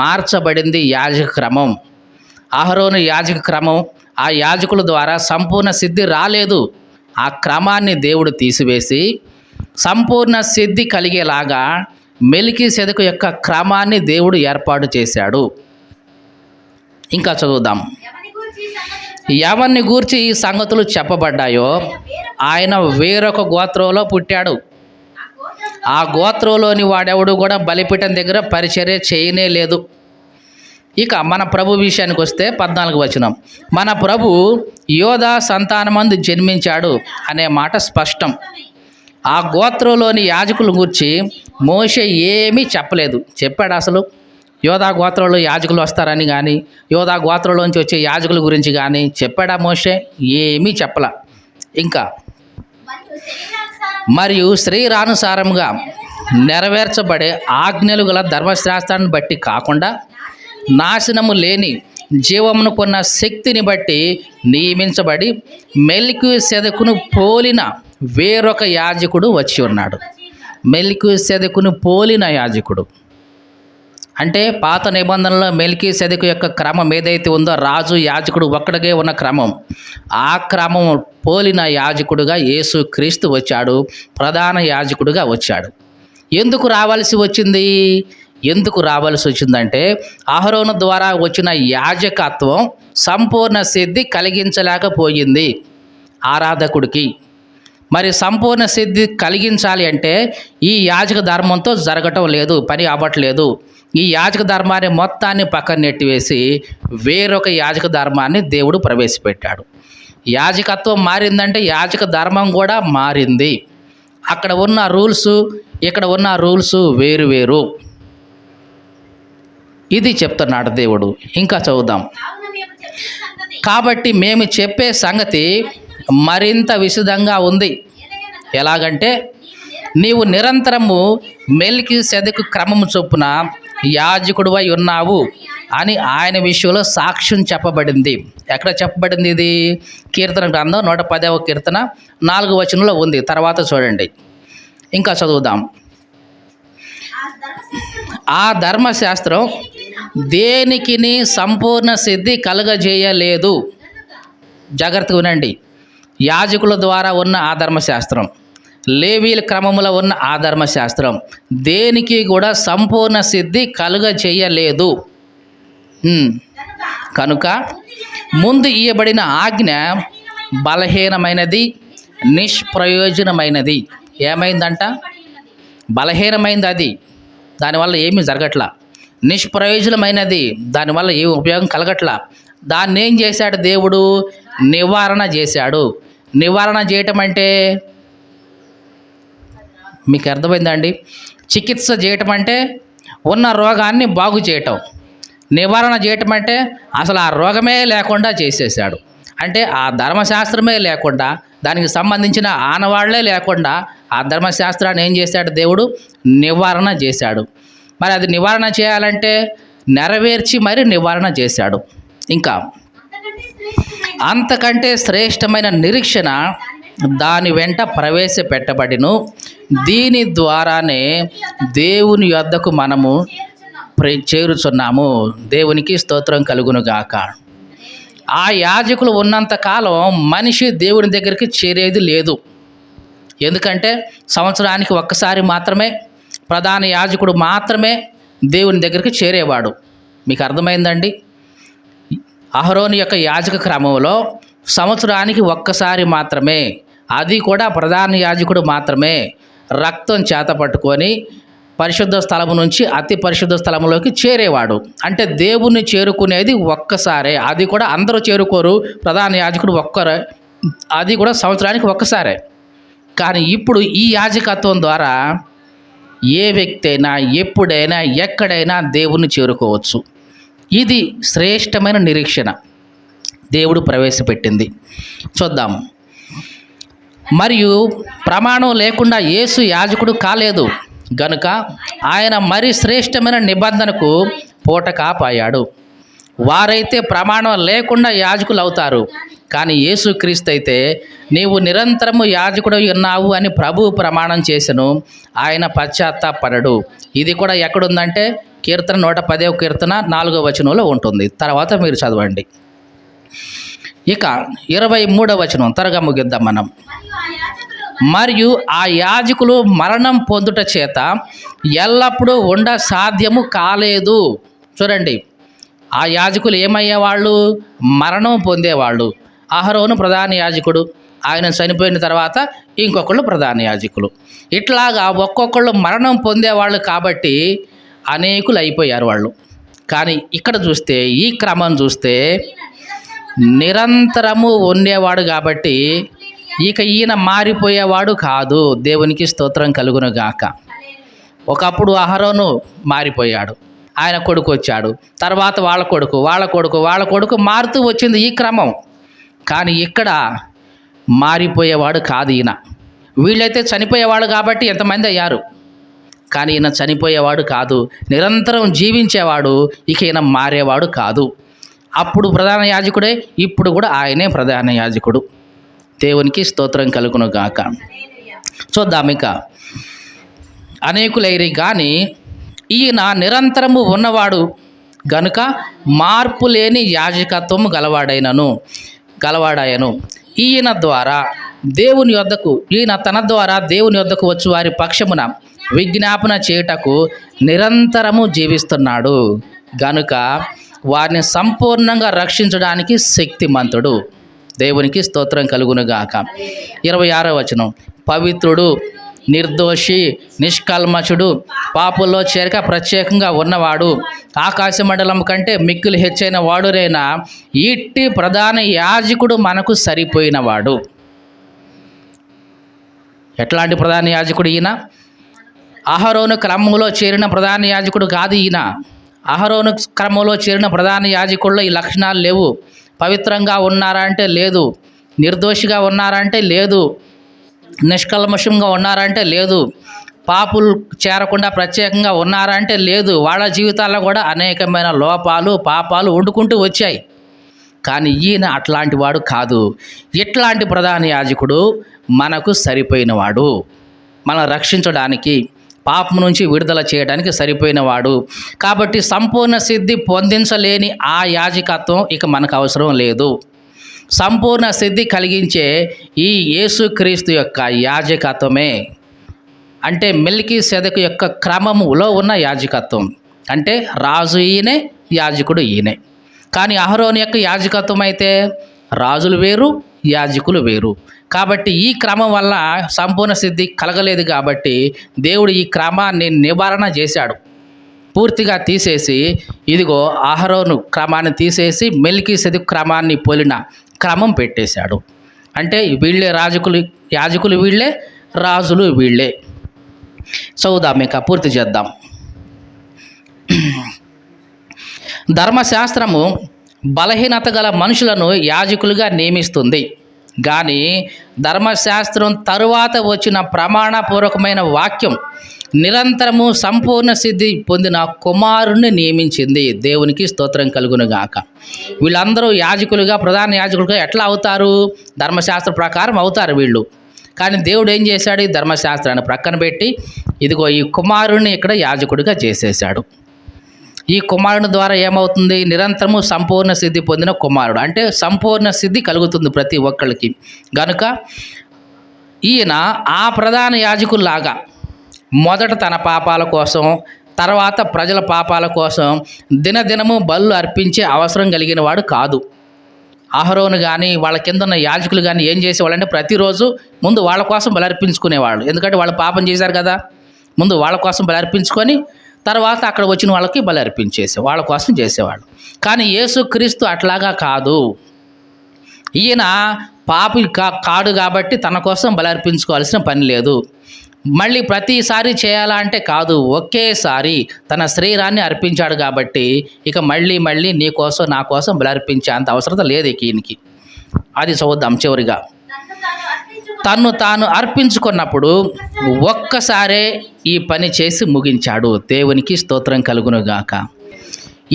మార్చబడింది యాజక క్రమం, అహరోను యాజక క్రమం. ఆ యాజకుల ద్వారా సంపూర్ణ సిద్ధి రాలేదు. ఆ క్రమాన్ని దేవుడు తీసివేసి సంపూర్ణ సిద్ధి కలిగేలాగా మెల్కీసెదెకు యొక్క క్రమాన్ని దేవుడు ఏర్పాటు చేశాడు. ఇంకా చదువుదాం. ఎవరిని గూర్చి ఈ సంగతులు చెప్పబడ్డాయో ఆయన వేరొక గోత్రంలో పుట్టాడు. ఆ గోత్రంలోని వాడెవడు కూడా బలిపీఠం దగ్గర పరిచర్య చేయనే లేదు. ఇక మన ప్రభు విషయానికి వస్తే 14వ వచనం, మన ప్రభు యోధా సంతానమందు జన్మించాడు అనే మాట స్పష్టం. ఆ గోత్రంలోని యాజకుల గురించి మోషే ఏమీ చెప్పలేదు. చెప్పాడు అసలు? యోధా గోత్రంలో యాజకులు వస్తారని కానీ, యోధా గోత్రంలోంచి వచ్చే యాజకుల గురించి కానీ చెప్పాడా మోషే? ఏమీ చెప్పలా. ఇంకా మరియు శరీరానుసారంగా నెరవేర్చబడే ఆజ్ఞలు గల ధర్మశాస్త్రాన్ని బట్టి కాకుండా నాశనము లేని జీవమును కొన్న శక్తిని బట్టి నియమించబడి మెల్కీసెదెకును పోలిన వేరొక యాజకుడు వచ్చి ఉన్నాడు. మెల్కీసెదెకును పోలిన యాజకుడు. అంటే పాత నిబంధనలో మెల్కీసెదెకు యొక్క క్రమం ఏదైతే ఉందో, రాజు యాజకుడు ఒక్కడికే ఉన్న క్రమం, ఆ క్రమం పోలిన యాజకుడుగా యేసుక్రీస్తు వచ్చాడు, ప్రధాన యాజకుడుగా వచ్చాడు. ఎందుకు రావాల్సి వచ్చింది? ఎందుకు రావాల్సి వచ్చిందంటే, అహరోను ద్వారా వచ్చిన యాజకత్వం సంపూర్ణ సిద్ధి కలిగించలేకపోయింది ఆరాధకుడికి. మరి సంపూర్ణ సిద్ధి కలిగించాలి అంటే ఈ యాజక ధర్మంతో జరగటం లేదు, పని అవ్వట్లేదు. ఈ యాజక ధర్మాన్ని మొత్తాన్ని పక్కన నెట్టివేసి వేరొక యాజక ధర్మాన్ని దేవుడు ప్రవేశపెట్టాడు. యాజకత్వం మారిందంటే యాజక ధర్మం కూడా మారింది. అక్కడ ఉన్న రూల్స్, ఇక్కడ ఉన్న రూల్స్ వేరు వేరు. ఇది చెప్తున్నాడు దేవుడు. ఇంకా చదువుదాం. కాబట్టి మేము చెప్పే సంగతి మరింత విశదంగా ఉంది. ఎలాగంటే, నీవు నిరంతరము మెల్కీసెదెకు క్రమము చొప్పున యాజకుడివై ఉన్నావు అని ఆయన విషయంలో సాక్ష్యం చెప్పబడింది. ఎక్కడ చెప్పబడింది ఇది? కీర్తన గ్రంథం 110వ కీర్తన 4వ వచనంలో ఉంది. తర్వాత చూడండి, ఇంకా చదువుదాం. ఆ ధర్మశాస్త్రం దేనికిని సంపూర్ణ సిద్ధి కలుగజేయలేదు. జాగ్రత్తగా వినండి. యాజకుల ద్వారా ఉన్న ఆ ధర్మశాస్త్రం, లేవీల క్రమములో ఉన్న ఆ ధర్మశాస్త్రం దేనికి కూడా సంపూర్ణ సిద్ధి కలుగజేయలేదు. కనుక ముందు ఇయ్యబడిన ఆజ్ఞ బలహీనమైనది, నిష్ప్రయోజనమైనది. ఏమైందంట? బలహీనమైంది. అది దానివల్ల ఏమీ జరగట్లా. నిష్ప్రయోజనమైనది, దానివల్ల ఏ ఉపయోగం కలగట్లా. దాన్ని ఏం చేశాడు దేవుడు? నివారణ చేశాడు. నివారణ చేయటం అంటే మీకు అర్థమైందండి? చికిత్స చేయటం అంటే ఉన్న రోగాన్ని బాగు చేయటం. నివారణ చేయటం అంటే అసలు ఆ రోగమే లేకుండా చేసేసాడు. అంటే ఆ ధర్మశాస్త్రమే లేకుండా, దానికి సంబంధించిన ఆనవాళ్లే లేకుండా ఆ ధర్మశాస్త్రాన్ని ఏం చేశాడు దేవుడు? నివారణ చేశాడు. మరి అది నివారణ చేయాలంటే నెరవేర్చి మరి నివారణ చేశాడు. ఇంకా అంతకంటే శ్రేష్టమైన నిరీక్షణ దాని వెంట ప్రవేశపెట్టబడిను. దీని ద్వారానే దేవుని యొద్దకు మనము చేరుచున్నాము. దేవునికి స్తోత్రం కలుగునుగాక. ఆ యాజకులు ఉన్నంతకాలం మనిషి దేవుని దగ్గరికి చేరేది లేదు. ఎందుకంటే సంవత్సరానికి ఒక్కసారి మాత్రమే ప్రధాన యాజకుడు మాత్రమే దేవుని దగ్గరికి చేరేవాడు. మీకు అర్థమైందండి? అహరోను యొక్క యాజక క్రమంలో సంవత్సరానికి ఒక్కసారి మాత్రమే, అది కూడా ప్రధాన యాజకుడు మాత్రమే రక్తం చేత పట్టుకొని పరిశుద్ధ స్థలము నుంచి అతి పరిశుద్ధ స్థలంలోకి చేరేవాడు. అంటే దేవుణ్ణి చేరుకునేది ఒక్కసారే. అది కూడా అందరూ చేరుకోరు. ప్రధాన యాజకుడు ఒక్కరే, అది కూడా సంవత్సరానికి ఒక్కసారే. కానీ ఇప్పుడు ఈ యాజకత్వం ద్వారా ఏ వ్యక్తి అయినా ఎప్పుడైనా ఎక్కడైనా దేవుణ్ణి చేరుకోవచ్చు. ఇది శ్రేష్టమైన నిరీక్షణ దేవుడు ప్రవేశపెట్టింది. చూద్దాం. మరియు ప్రమాణం లేకుండా యేసు యాజకుడు కాలేదు గనుక ఆయన మరి శ్రేష్టమైన నిబంధనకు పూట కాపాయాడు. వారైతే ప్రమాణం లేకుండా యాజకులు అవుతారు. కానీ యేసుక్రీస్తు అయితే నీవు నిరంతరము యాజకుడై ఉన్నావు అని ప్రభువు ప్రమాణం చేసెను, ఆయన పశ్చాత్తాపడడు. ఇది కూడా ఎక్కడుందంటే కీర్తన 110వ కీర్తన 4వ వచనంలో ఉంటుంది. తర్వాత మీరు చదవండి. ఇక 23వ వచనం త్వరగా ముగిద్దాం మనం. మరియు ఆ యాజకులు మరణం పొందుట చేత ఎల్లప్పుడూ ఉండ సాధ్యము కాలేదు. చూడండి, ఆ యాజకులు ఏమయ్యేవాళ్ళు? మరణం పొందేవాళ్ళు. అహరోను ప్రధాన యాజకుడు, ఆయన చనిపోయిన తర్వాత ఇంకొకళ్ళు ప్రధాన యాజకులు. ఇట్లాగా ఒక్కొక్కళ్ళు మరణం పొందేవాళ్ళు కాబట్టి అనేకులు అయిపోయారు వాళ్ళు. కానీ ఇక్కడ చూస్తే, ఈ క్రమం చూస్తే నిరంతరము ఉండేవాడు కాబట్టి ఇక ఈయన మారిపోయేవాడు కాదు. దేవునికి స్తోత్రం కలుగునుగాక. ఒకప్పుడు అహరోను మారిపోయాడు, ఆయన కొడుకు వచ్చాడు, తర్వాత వాళ్ళ కొడుకు, వాళ్ళ కొడుకు, వాళ్ళ కొడుకు మారుతూ వచ్చింది ఈ క్రమం. కానీ ఇక్కడ మారిపోయేవాడు కాదు ఈయన. వీళ్ళైతే చనిపోయేవాడు కాబట్టి ఎంతమంది అయ్యారు, కానీ ఈయన చనిపోయేవాడు కాదు, నిరంతరం జీవించేవాడు. ఇక ఈయన మారేవాడు కాదు. అప్పుడు ప్రధాన యాజకుడే, ఇప్పుడు కూడా ఆయనే ప్రధాన యాజకుడు. దేవునికి స్తోత్రం కలుగును గాక. చూద్దాం. ఇక అనేకులైరి కానీ ఈయన నిరంతరము ఉన్నవాడు గనుక మార్పు లేని యాజకత్వము గలవాడాయను. ఈయన తన ద్వారా దేవుని యొద్దకు వచ్చి వారి పక్షమున విజ్ఞాపన చేయుటకు నిరంతరము జీవిస్తున్నాడు గనుక వారిని సంపూర్ణంగా రక్షించడానికి శక్తిమంతుడు. దేవునికి స్తోత్రం కలుగునుగాక. 26వ వచనం, పవిత్రుడు, నిర్దోషి, నిష్కల్మషుడు, పాపుల్లో చేరక ప్రత్యేకంగా ఉన్నవాడు, ఆకాశ మండలం కంటే మిక్కిలి హెచ్చైన వాడురైన ఇట్టి ప్రధాన యాజకుడు మనకు సరిపోయినవాడు. ఎట్లాంటి ప్రధాన యాజకుడు ఈయన? అహరోను క్రమంలో చేరిన ప్రధాన యాజకుడు కాదు ఈయన. అహరోను క్రమంలో చేరిన ప్రధాన యాజకుల్లో ఈ లక్షణాలు లేవు. పవిత్రంగా ఉన్నారా అంటే లేదు, నిర్దోషిగా ఉన్నారంటే లేదు, నిష్కల్మషంగా ఉన్నారంటే లేదు, పాపులు చేరకుండా ప్రత్యేకంగా ఉన్నారంటే లేదు. వాళ్ళ జీవితాల్లో కూడా అనేకమైన లోపాలు, పాపాలు వండుకుంటూ వచ్చాయి. కానీ ఈయన అట్లాంటి వాడు కాదు. ఇట్లాంటి ప్రధాన యాజకుడు మనకు సరిపోయినవాడు, మనం రక్షించడానికి, పాపం నుంచి విడుదల చేయడానికి సరిపోయినవాడు. కాబట్టి సంపూర్ణ సిద్ధి పొందించలేని ఆ యాజకత్వం ఇక మనకు అవసరం లేదు. సంపూర్ణ సిద్ధి కలిగించే ఈ యేసుక్రీస్తు యొక్క యాజకత్వమే, అంటే మెల్కీసెదెకు యొక్క క్రమములో ఉన్న యాజకత్వం. అంటే రాజు ఈయనే, యాజకుడు ఈయనే. కానీ అహరోను యొక్క యాజకత్వం అయితే రాజులు వేరు, యాజకులు వేరు. కాబట్టి ఈ క్రమం వల్ల సంపూర్ణ సిద్ధి కలగలేదు. కాబట్టి దేవుడు ఈ క్రమాన్ని నివారణ చేశాడు, పూర్తిగా తీసేసి ఇదిగో అహరోను క్రమాన్ని తీసేసి మెల్కీసెదెకు క్రమాన్ని పోలిన క్రమం పెట్టేశాడు. అంటే వీళ్ళే యాజకులు వీళ్ళే, రాజులు వీళ్ళే. చదువుదాం, ఇక పూర్తి చేద్దాం. ధర్మశాస్త్రము బలహీనత గల మనుషులను యాజకులుగా నియమిస్తుంది, కానీ ధర్మశాస్త్రం తరువాత వచ్చిన ప్రమాణపూర్వకమైన వాక్యం నిరంతరము సంపూర్ణ సిద్ధి పొందిన కుమారుణ్ణి నియమించింది. దేవునికి స్తోత్రం కలుగునుగాక. వీళ్ళందరూ యాజకులుగా, ప్రధాన యాజకులుగా ఎట్లా అవుతారు? ధర్మశాస్త్ర ప్రకారం అవుతారు వీళ్ళు. కానీ దేవుడు ఏం చేశాడు? ఈ ధర్మశాస్త్రాన్ని ప్రక్కన పెట్టి ఇదిగో ఈ కుమారుణ్ణి ఇక్కడ యాజకుడిగా చేసేశాడు. ఈ కుమారుని ద్వారా ఏమవుతుంది? నిరంతరము సంపూర్ణ సిద్ధి పొందిన కుమారుడు, అంటే సంపూర్ణ సిద్ధి కలుగుతుంది ప్రతి ఒక్కళ్ళకి. గనుక ఈయన ఆ ప్రధాన యాజకుల్లాగా మొదట తన పాపాల కోసం, తర్వాత ప్రజల పాపాల కోసం దినదినము బలులు అర్పించే అవసరం కలిగిన వాడు కాదు. అహరోను కానీ వాళ్ళ కింద ఉన్న యాజకులు కానీ ఏం చేసేవాళ్ళు అంటే ప్రతిరోజు ముందు వాళ్ళ కోసం బలి అర్పించుకునేవాళ్ళు. ఎందుకంటే వాళ్ళు పాపం చేశారు కదా, ముందు వాళ్ళ కోసం బలి అర్పించుకొని తర్వాత అక్కడ వచ్చిన వాళ్ళకి బలి అర్పించేసే వాళ్ళ కోసం చేసేవాళ్ళు. కానీ యేసుక్రీస్తు అట్లాగా కాదు. ఈయన పాపి కాడు కాబట్టి తన కోసం బలి అర్పించుకోవాల్సిన పని లేదు. మళ్ళీ ప్రతిసారి చేయాలా అంటే కాదు, ఒకేసారి తన శరీరాన్ని అర్పించాడు కాబట్టి ఇక మళ్ళీ నీ కోసం నా కోసం బలి అర్పించే అంత అవసరం లేదు ఇక ఈయనకి. అది చూద్దాం చివరిగా. తన్ను తాను అర్పించుకున్నప్పుడు ఒక్కసారే ఈ పని చేసి ముగించాడు. దేవునికి స్తోత్రం కలుగునుగాక.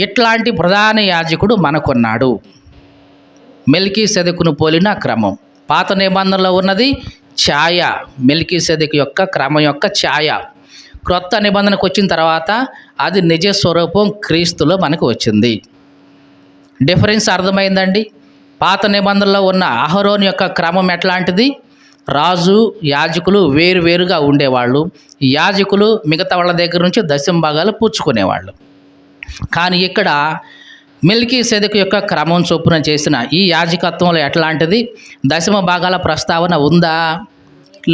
ఇట్లాంటి ప్రధాన యాజకుడు మనకున్నాడు. మెల్కీసెదెకును పోలిన క్రమం. పాత నిబంధనలో ఉన్నది ఛాయ, మెల్కీసెదెకు యొక్క క్రమం యొక్క ఛాయ. క్రొత్త నిబంధనకు వచ్చిన తర్వాత అది నిజ స్వరూపం క్రీస్తులో మనకు వచ్చింది. డిఫరెన్స్ అర్థమైందండి? పాత నిబంధనలో ఉన్న అహరోను యొక్క క్రమం ఎట్లాంటిది? రాజు, యాజకులు వేరువేరుగా ఉండేవాళ్ళు. యాజకులు మిగతా వాళ్ళ దగ్గర నుంచి దశంభాగాలు పుచ్చుకునేవాళ్ళు. కానీ ఇక్కడ మెల్కీసెదెకు యొక్క క్రమం చొప్పున చేసిన ఈ యాజకత్వంలో ఎట్లాంటిది? దశమ భాగాల ప్రస్తావన ఉందా?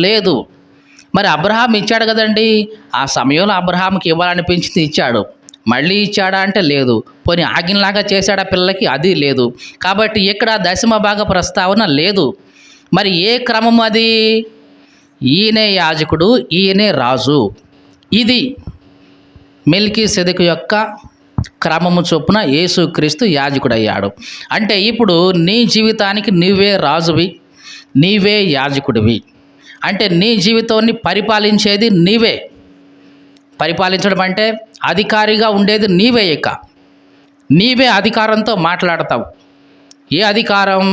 లేదు. మరి అబ్రహాం ఇచ్చాడు కదండి, ఆ సమయంలో అబ్రహాంకి ఇవ్వాలనిపించింది ఇచ్చాడు. మళ్ళీ ఇచ్చాడా అంటే లేదు. పోనీ ఆగినలాగా చేశాడా పిల్లలకి? అది లేదు. కాబట్టి ఇక్కడ దశమ భాగ ప్రస్తావన లేదు. మరి ఏ క్రమం అది? ఈయనే యాజకుడు, ఈయనే రాజు. ఇది మెల్కీసెదెకు యొక్క క్రమము చొప్పున యేసుక్రీస్తు యాజకుడయ్యాడు. అంటే ఇప్పుడు నీ జీవితానికి నీవే రాజువి, నీవే యాజకుడివి. అంటే నీ జీవితాన్ని పరిపాలించేది నీవే. పరిపాలించడం అంటే అధికారిగా ఉండేది నీవే. ఇక నీవే అధికారంతో మాట్లాడతావు. ఏ అధికారం?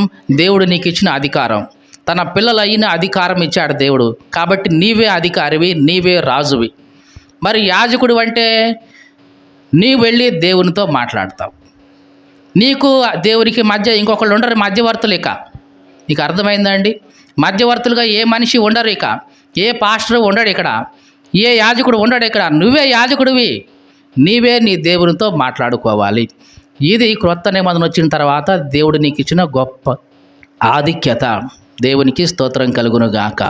దేవుడు నీకు ఇచ్చిన అధికారం. తన పిల్లలైన అధికారం ఇచ్చాడు దేవుడు. కాబట్టి నీవే అధికారివి, నీవే రాజువి. మరి యాజకుడు అంటే నీవు వెళ్ళి దేవునితో మాట్లాడతావు. నీకు దేవునికి మధ్య ఇంకొకళ్ళు ఉండరు, మధ్యవర్తులు. ఇక అర్థమైందా అండి? మధ్యవర్తులుగా ఏ మనిషి ఉండరు, ఇక ఏ పాస్టర్ ఉండడు, ఇక్కడ ఏ యాజకుడు ఉండడు. ఇక్కడ నువ్వే యాజకుడివి, నీవే నీ దేవునితో మాట్లాడుకోవాలి. ఇది క్రొత్త నిబంధన వచ్చిన తర్వాత దేవుడు నీకు ఇచ్చిన గొప్ప ఆధిక్యత. దేవునికి స్తోత్రం కలుగును గాక.